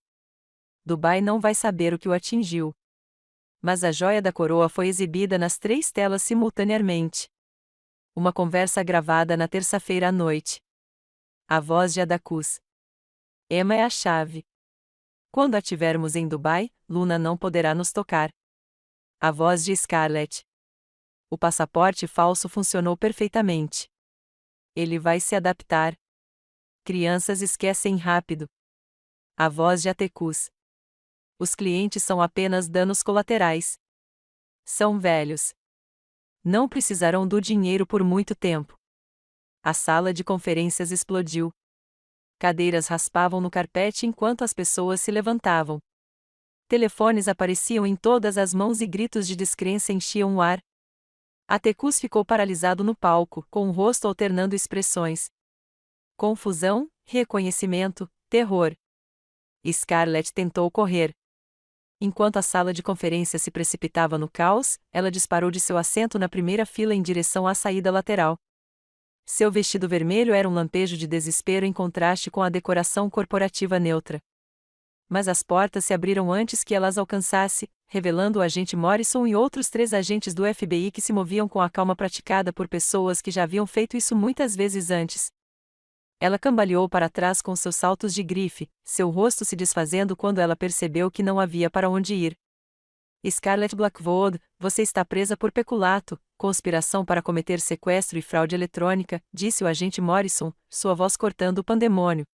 Dubai não vai saber o que o atingiu. Mas a joia da coroa foi exibida nas 3 telas simultaneamente. Uma conversa gravada na terça-feira à noite. A voz de Atticus. Emma é a chave. Quando a tivermos em Dubai, Luna não poderá nos tocar. A voz de Scarlett. O passaporte falso funcionou perfeitamente. Ele vai se adaptar. Crianças esquecem rápido. A voz de Atticus. Os clientes são apenas danos colaterais. São velhos. Não precisarão do dinheiro por muito tempo. A sala de conferências explodiu. Cadeiras raspavam no carpete enquanto as pessoas se levantavam. Telefones apareciam em todas as mãos e gritos de descrença enchiam o ar. Atticus ficou paralisado no palco, com o rosto alternando expressões. Confusão, reconhecimento, terror. Scarlett tentou correr. Enquanto a sala de conferência se precipitava no caos, ela disparou de seu assento na primeira fila em direção à saída lateral. Seu vestido vermelho era um lampejo de desespero em contraste com a decoração corporativa neutra. Mas as portas se abriram antes que ela as alcançasse, revelando o agente Morrison e outros 3 agentes do FBI que se moviam com a calma praticada por pessoas que já haviam feito isso muitas vezes antes. Ela cambaleou para trás com seus saltos de grife, seu rosto se desfazendo quando ela percebeu que não havia para onde ir. Scarlett Blackwood, você está presa por peculato, conspiração para cometer sequestro e fraude eletrônica, disse o agente Morrison, sua voz cortando o pandemônio.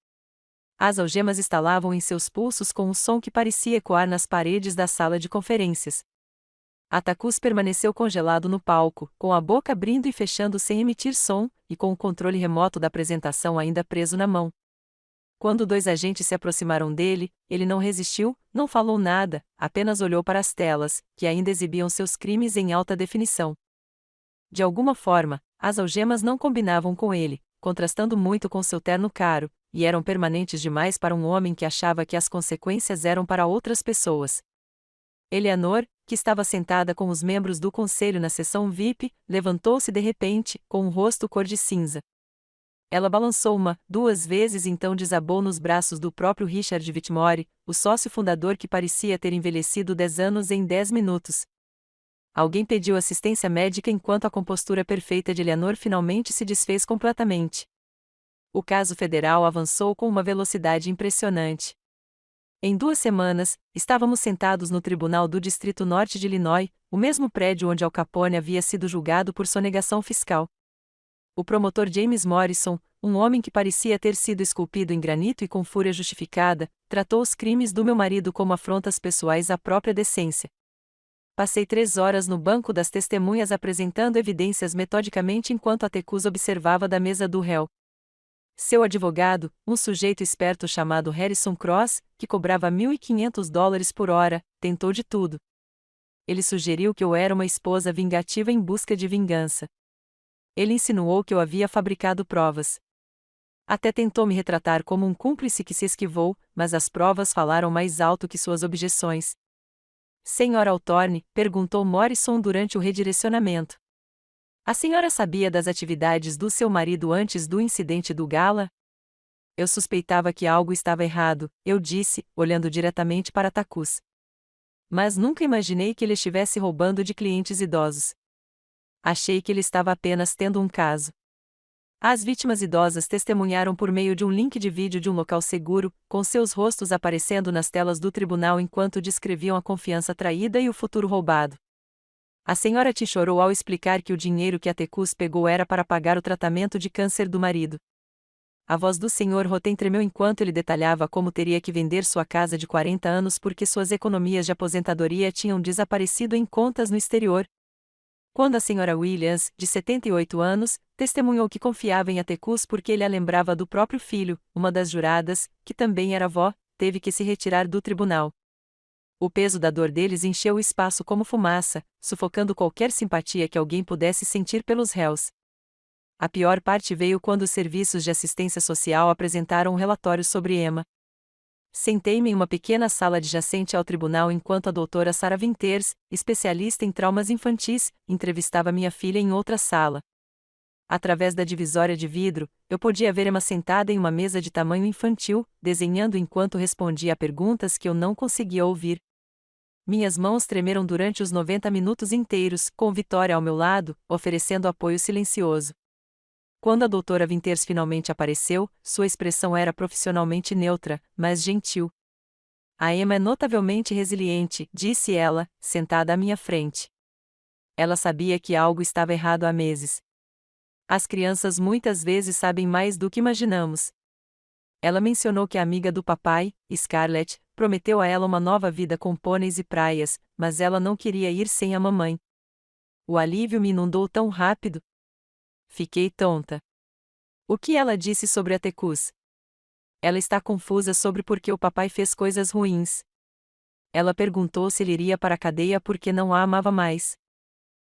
As algemas estalavam em seus pulsos com um som que parecia ecoar nas paredes da sala de conferências. Atticus permaneceu congelado no palco, com a boca abrindo e fechando sem emitir som, e com o controle remoto da apresentação ainda preso na mão. Quando 2 agentes se aproximaram dele, ele não resistiu, não falou nada, apenas olhou para as telas, que ainda exibiam seus crimes em alta definição. De alguma forma, as algemas não combinavam com ele, contrastando muito com seu terno caro, e eram permanentes demais para um homem que achava que as consequências eram para outras pessoas. Eleanor, que estava sentada com os membros do conselho na sessão VIP, levantou-se de repente, com um rosto cor de cinza. Ela balançou 2 vezes e então desabou nos braços do próprio Richard Whitmore, o sócio fundador que parecia ter envelhecido 10 anos em 10 minutos. Alguém pediu assistência médica enquanto a compostura perfeita de Eleanor finalmente se desfez completamente. O caso federal avançou com uma velocidade impressionante. Em 2 semanas, estávamos sentados no Tribunal do Distrito Norte de Illinois, o mesmo prédio onde Al Capone havia sido julgado por sonegação fiscal. O promotor James Morrison, um homem que parecia ter sido esculpido em granito e com fúria justificada, tratou os crimes do meu marido como afrontas pessoais à própria decência. Passei 3 horas no banco das testemunhas apresentando evidências metodicamente enquanto Atticus observava da mesa do réu. Seu advogado, um sujeito esperto chamado Harrison Cross, que cobrava $1.500 por hora, tentou de tudo. Ele sugeriu que eu era uma esposa vingativa em busca de vingança. Ele insinuou que eu havia fabricado provas. Até tentou me retratar como um cúmplice que se esquivou, mas as provas falaram mais alto que suas objeções. Senhora Altorne, perguntou Morrison durante o redirecionamento. A senhora sabia das atividades do seu marido antes do incidente do gala? Eu suspeitava que algo estava errado, eu disse, olhando diretamente para Atticus. Mas nunca imaginei que ele estivesse roubando de clientes idosos. Achei que ele estava apenas tendo um caso. As vítimas idosas testemunharam por meio de um link de vídeo de um local seguro, com seus rostos aparecendo nas telas do tribunal enquanto descreviam a confiança traída e o futuro roubado. A senhora T chorou ao explicar que o dinheiro que Atticus pegou era para pagar o tratamento de câncer do marido. A voz do Sr. Roten tremeu enquanto ele detalhava como teria que vender sua casa de 40 anos porque suas economias de aposentadoria tinham desaparecido em contas no exterior. Quando a senhora Williams, de 78 anos, testemunhou que confiava em Atticus porque ele a lembrava do próprio filho, uma das juradas, que também era avó, teve que se retirar do tribunal. O peso da dor deles encheu o espaço como fumaça, sufocando qualquer simpatia que alguém pudesse sentir pelos réus. A pior parte veio quando os serviços de assistência social apresentaram um relatório sobre Emma. Sentei-me em uma pequena sala adjacente ao tribunal enquanto a doutora Sarah Winters, especialista em traumas infantis, entrevistava minha filha em outra sala. Através da divisória de vidro, eu podia ver Emma sentada em uma mesa de tamanho infantil, desenhando enquanto respondia a perguntas que eu não conseguia ouvir. Minhas mãos tremeram durante os 90 minutos inteiros, com Vitória ao meu lado, oferecendo apoio silencioso. Quando a doutora Winters finalmente apareceu, sua expressão era profissionalmente neutra, mas gentil. A Emma é notavelmente resiliente, disse ela, sentada à minha frente. Ela sabia que algo estava errado há meses. As crianças muitas vezes sabem mais do que imaginamos. Ela mencionou que a amiga do papai, Scarlett, prometeu a ela uma nova vida com pôneis e praias, mas ela não queria ir sem a mamãe. O alívio me inundou tão rápido. Fiquei tonta. O que ela disse sobre Atticus? Ela está confusa sobre por que o papai fez coisas ruins. Ela perguntou se ele iria para a cadeia porque não a amava mais.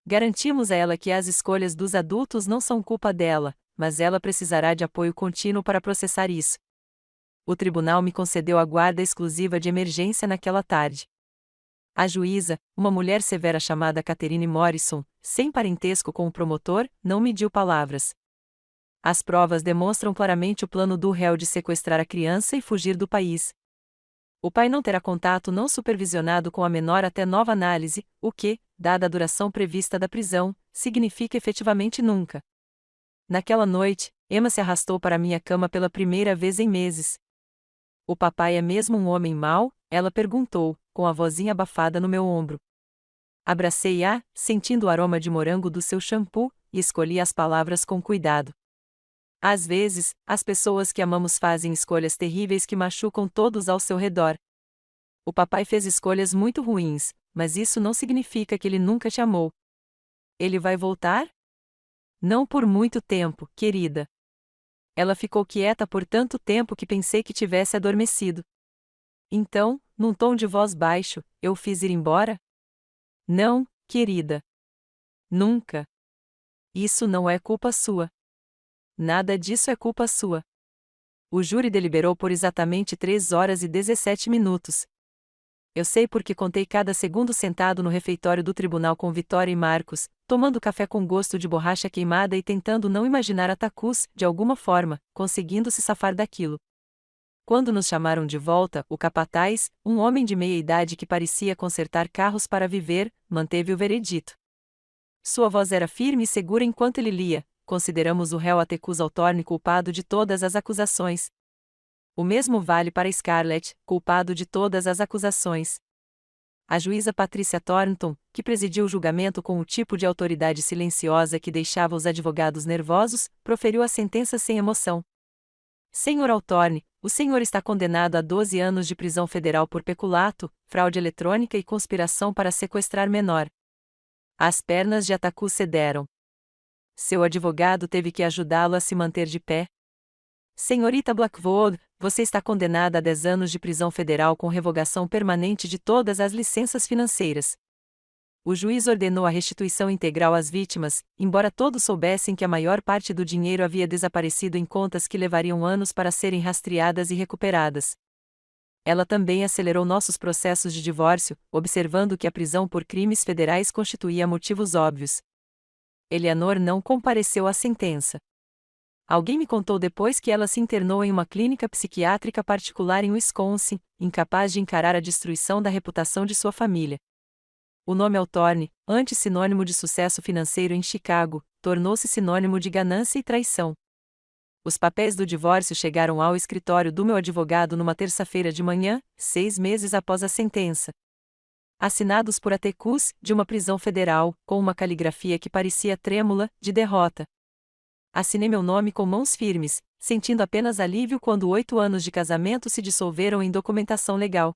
Garantimos a ela que as escolhas dos adultos não são culpa dela, mas ela precisará de apoio contínuo para processar isso. O tribunal me concedeu a guarda exclusiva de emergência naquela tarde. A juíza, uma mulher severa chamada Catherine Morrison, sem parentesco com o promotor, não mediu palavras. As provas demonstram claramente o plano do réu de sequestrar a criança e fugir do país. O pai não terá contato não supervisionado com a menor até nova análise, o que, dada a duração prevista da prisão, significa efetivamente nunca. Naquela noite, Emma se arrastou para minha cama pela primeira vez em meses. O papai é mesmo um homem mau? Ela perguntou, com a vozinha abafada no meu ombro. Abracei-a, sentindo o aroma de morango do seu shampoo, e escolhi as palavras com cuidado. Às vezes, as pessoas que amamos fazem escolhas terríveis que machucam todos ao seu redor. O papai fez escolhas muito ruins, mas isso não significa que ele nunca te amou. Ele vai voltar? Não por muito tempo, querida. Ela ficou quieta por tanto tempo que pensei que tivesse adormecido. Então, num tom de voz baixo, eu fiz ir embora? Não, querida. Nunca. Isso não é culpa sua. Nada disso é culpa sua. O júri deliberou por exatamente 3 horas e 17 minutos. Eu sei porque contei cada segundo sentado no refeitório do tribunal com Vitória e Marcos, tomando café com gosto de borracha queimada e tentando não imaginar a Tacus, de alguma forma, conseguindo se safar daquilo. Quando nos chamaram de volta, o capataz, um homem de meia idade que parecia consertar carros para viver, manteve o veredito. Sua voz era firme e segura enquanto ele lia: consideramos o réu Atticus Altorne culpado de todas as acusações. O mesmo vale para Scarlett, culpado de todas as acusações. A juíza Patricia Thornton, que presidiu o julgamento com o tipo de autoridade silenciosa que deixava os advogados nervosos, proferiu a sentença sem emoção. Senhor Altorne, o senhor está condenado a 12 anos de prisão federal por peculato, fraude eletrônica e conspiração para sequestrar menor. As pernas de Atticus cederam. Seu advogado teve que ajudá-lo a se manter de pé. Senhorita Blackwood, você está condenada a 10 anos de prisão federal com revogação permanente de todas as licenças financeiras. O juiz ordenou a restituição integral às vítimas, embora todos soubessem que a maior parte do dinheiro havia desaparecido em contas que levariam anos para serem rastreadas e recuperadas. Ela também acelerou nossos processos de divórcio, observando que a prisão por crimes federais constituía motivos óbvios. Eleanor não compareceu à sentença. Alguém me contou depois que ela se internou em uma clínica psiquiátrica particular em Wisconsin, incapaz de encarar a destruição da reputação de sua família. O nome Altorne, antes sinônimo de sucesso financeiro em Chicago, tornou-se sinônimo de ganância e traição. Os papéis do divórcio chegaram ao escritório do meu advogado numa terça-feira de manhã, 6 meses após a sentença. Assinados por Atticus, de uma prisão federal, com uma caligrafia que parecia trêmula, de derrota. Assinei meu nome com mãos firmes, sentindo apenas alívio quando 8 anos de casamento se dissolveram em documentação legal.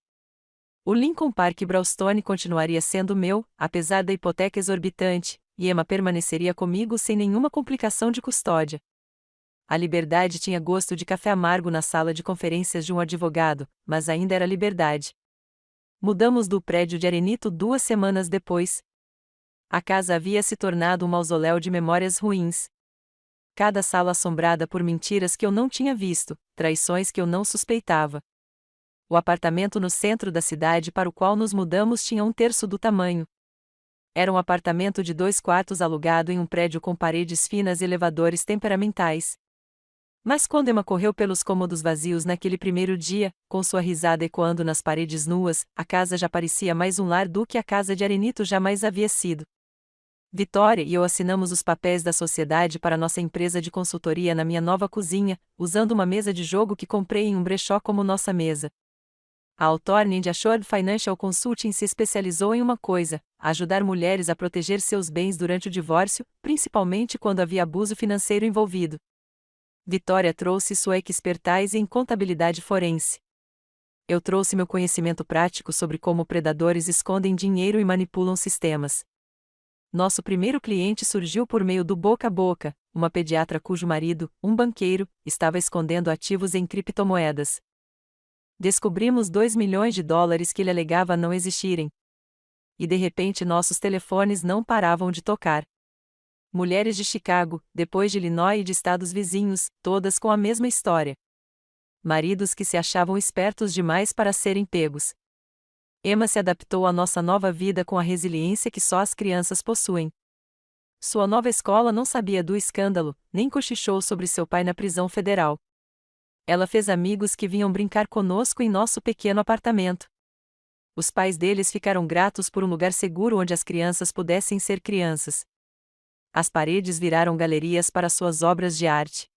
O Lincoln Park Brownstone continuaria sendo meu, apesar da hipoteca exorbitante, e Emma permaneceria comigo sem nenhuma complicação de custódia. A liberdade tinha gosto de café amargo na sala de conferências de um advogado, mas ainda era liberdade. Mudamos do prédio de Arenito 2 semanas depois. A casa havia se tornado um mausoléu de memórias ruins. Cada sala assombrada por mentiras que eu não tinha visto, traições que eu não suspeitava. O apartamento no centro da cidade para o qual nos mudamos tinha 1/3 do tamanho. Era um apartamento de 2 quartos alugado em um prédio com paredes finas e elevadores temperamentais. Mas quando Emma correu pelos cômodos vazios naquele primeiro dia, com sua risada ecoando nas paredes nuas, a casa já parecia mais um lar do que a casa de Arenito jamais havia sido. Vitória e eu assinamos os papéis da sociedade para nossa empresa de consultoria na minha nova cozinha, usando uma mesa de jogo que comprei em um brechó como nossa mesa. A Altorne & Assured Financial Consulting se especializou em uma coisa: ajudar mulheres a proteger seus bens durante o divórcio, principalmente quando havia abuso financeiro envolvido. Vitória trouxe sua expertise em contabilidade forense. Eu trouxe meu conhecimento prático sobre como predadores escondem dinheiro e manipulam sistemas. Nosso primeiro cliente surgiu por meio do boca a boca, uma pediatra cujo marido, um banqueiro, estava escondendo ativos em criptomoedas. Descobrimos $2 milhões que ele alegava não existirem. E de repente nossos telefones não paravam de tocar. Mulheres de Chicago, depois de Illinois e de estados vizinhos, todas com a mesma história. Maridos que se achavam espertos demais para serem pegos. Emma se adaptou à nossa nova vida com a resiliência que só as crianças possuem. Sua nova escola não sabia do escândalo, nem cochichou sobre seu pai na prisão federal. Ela fez amigos que vinham brincar conosco em nosso pequeno apartamento. Os pais deles ficaram gratos por um lugar seguro onde as crianças pudessem ser crianças. As paredes viraram galerias para suas obras de arte.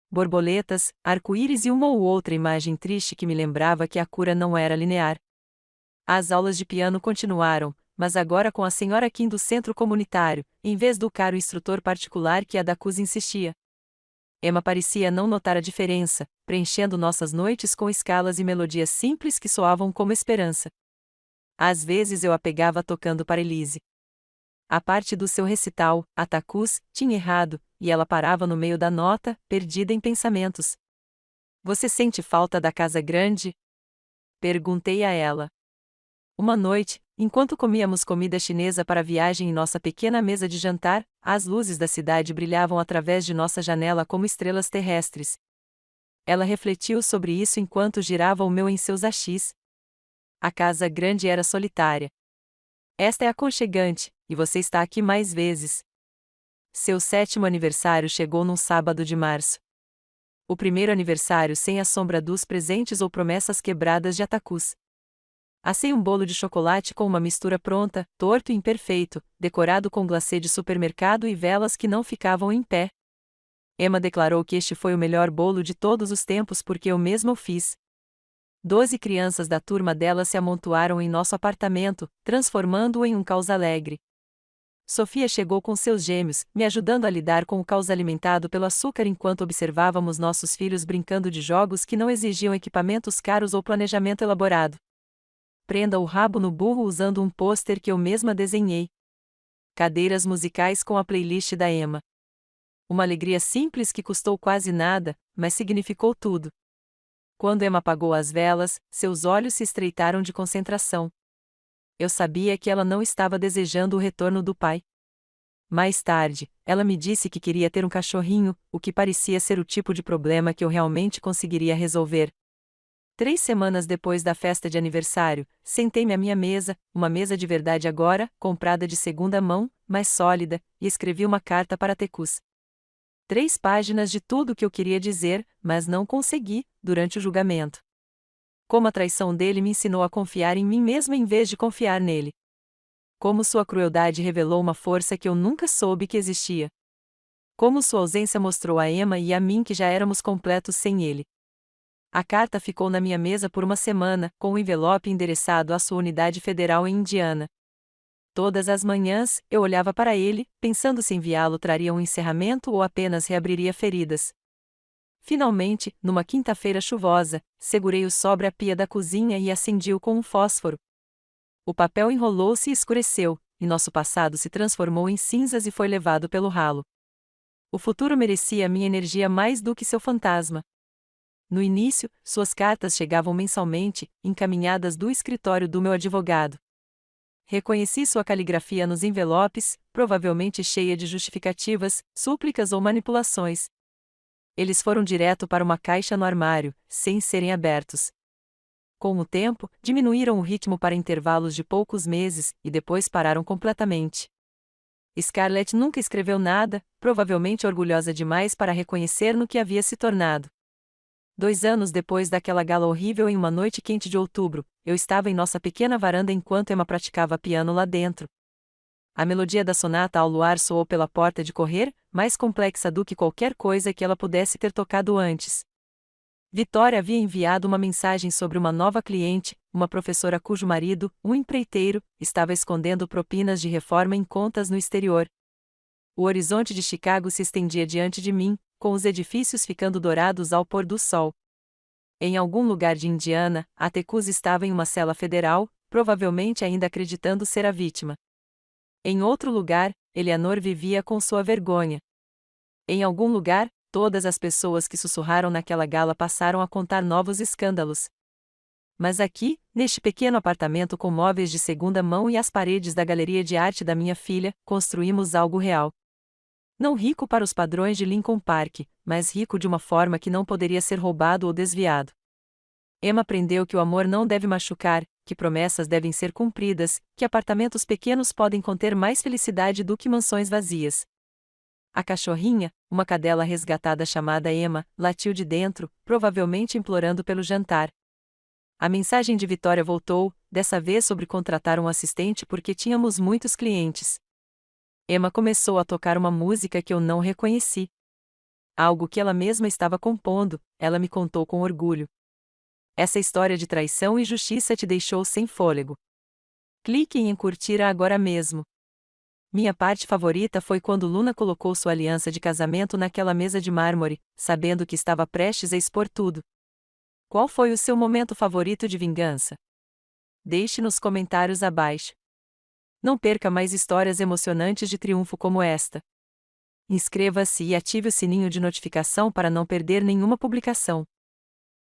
Borboletas, arco-íris e uma ou outra imagem triste que me lembrava que a cura não era linear. As aulas de piano continuaram, mas agora com a senhora Kim do centro comunitário, em vez do caro instrutor particular que a da CUS insistia. Emma parecia não notar a diferença, preenchendo nossas noites com escalas e melodias simples que soavam como esperança. Às vezes eu a pegava tocando para Elise. A parte do seu recital, a Tacus, tinha errado, e ela parava no meio da nota, perdida em pensamentos. Você sente falta da casa grande? Perguntei a ela. Uma noite, enquanto comíamos comida chinesa para a viagem em nossa pequena mesa de jantar, as luzes da cidade brilhavam através de nossa janela como estrelas terrestres. Ela refletiu sobre isso enquanto girava o meu em seus achis. A casa grande era solitária. Esta é aconchegante, e você está aqui mais vezes. Seu 7º aniversário chegou num sábado de março. O primeiro aniversário sem a sombra dos presentes ou promessas quebradas de Atacus. Assei um bolo de chocolate com uma mistura pronta, torto e imperfeito, decorado com glacê de supermercado e velas que não ficavam em pé. Emma declarou que este foi o melhor bolo de todos os tempos porque eu mesma o fiz. 12 crianças da turma dela se amontoaram em nosso apartamento, transformando-o em um caos alegre. Sofia chegou com seus gêmeos, me ajudando a lidar com o caos alimentado pelo açúcar enquanto observávamos nossos filhos brincando de jogos que não exigiam equipamentos caros ou planejamento elaborado. Prenda o rabo no burro usando um pôster que eu mesma desenhei. Cadeiras musicais com a playlist da Emma. Uma alegria simples que custou quase nada, mas significou tudo. Quando Emma apagou as velas, seus olhos se estreitaram de concentração. Eu sabia que ela não estava desejando o retorno do pai. Mais tarde, ela me disse que queria ter um cachorrinho, o que parecia ser o tipo de problema que eu realmente conseguiria resolver. 3 semanas depois da festa de aniversário, sentei-me à minha mesa, uma mesa de verdade agora, comprada de segunda mão, mais sólida, e escrevi uma carta para Tecus. 3 páginas de tudo o que eu queria dizer, mas não consegui, durante o julgamento. Como a traição dele me ensinou a confiar em mim mesma em vez de confiar nele. Como sua crueldade revelou uma força que eu nunca soube que existia. Como sua ausência mostrou a Emma e a mim que já éramos completos sem ele. A carta ficou na minha mesa por uma semana, com o envelope endereçado à sua unidade federal em Indiana. Todas as manhãs, eu olhava para ele, pensando se enviá-lo traria um encerramento ou apenas reabriria feridas. Finalmente, numa quinta-feira chuvosa, segurei-o sobre a pia da cozinha e acendi-o com um fósforo. O papel enrolou-se e escureceu, e nosso passado se transformou em cinzas e foi levado pelo ralo. O futuro merecia minha energia mais do que seu fantasma. No início, suas cartas chegavam mensalmente, encaminhadas do escritório do meu advogado. Reconheci sua caligrafia nos envelopes, provavelmente cheia de justificativas, súplicas ou manipulações. Eles foram direto para uma caixa no armário, sem serem abertos. Com o tempo, diminuíram o ritmo para intervalos de poucos meses, e depois pararam completamente. Scarlett nunca escreveu nada, provavelmente orgulhosa demais para reconhecer no que havia se tornado. 2 anos depois daquela gala horrível em uma noite quente de outubro, eu estava em nossa pequena varanda enquanto Emma praticava piano lá dentro. A melodia da sonata ao luar soou pela porta de correr, mais complexa do que qualquer coisa que ela pudesse ter tocado antes. Vitória havia enviado uma mensagem sobre uma nova cliente, uma professora cujo marido, um empreiteiro, estava escondendo propinas de reforma em contas no exterior. O horizonte de Chicago se estendia diante de mim, com os edifícios ficando dourados ao pôr do sol. Em algum lugar de Indiana, a Tecus estava em uma cela federal, provavelmente ainda acreditando ser a vítima. Em outro lugar, Eleanor vivia com sua vergonha. Em algum lugar, todas as pessoas que sussurraram naquela gala passaram a contar novos escândalos. Mas aqui, neste pequeno apartamento com móveis de segunda mão e as paredes da galeria de arte da minha filha, construímos algo real. Não rico para os padrões de Lincoln Park, mas rico de uma forma que não poderia ser roubado ou desviado. Emma aprendeu que o amor não deve machucar, que promessas devem ser cumpridas, que apartamentos pequenos podem conter mais felicidade do que mansões vazias. A cachorrinha, uma cadela resgatada chamada Emma, latiu de dentro, provavelmente implorando pelo jantar. A mensagem de Vitória voltou, dessa vez sobre contratar um assistente porque tínhamos muitos clientes. Emma começou a tocar uma música que eu não reconheci. Algo que ela mesma estava compondo, ela me contou com orgulho. Essa história de traição e justiça te deixou sem fôlego. Clique em curtir agora mesmo. Minha parte favorita foi quando Luna colocou sua aliança de casamento naquela mesa de mármore, sabendo que estava prestes a expor tudo. Qual foi o seu momento favorito de vingança? Deixe nos comentários abaixo. Não perca mais histórias emocionantes de triunfo como esta. Inscreva-se e ative o sininho de notificação para não perder nenhuma publicação.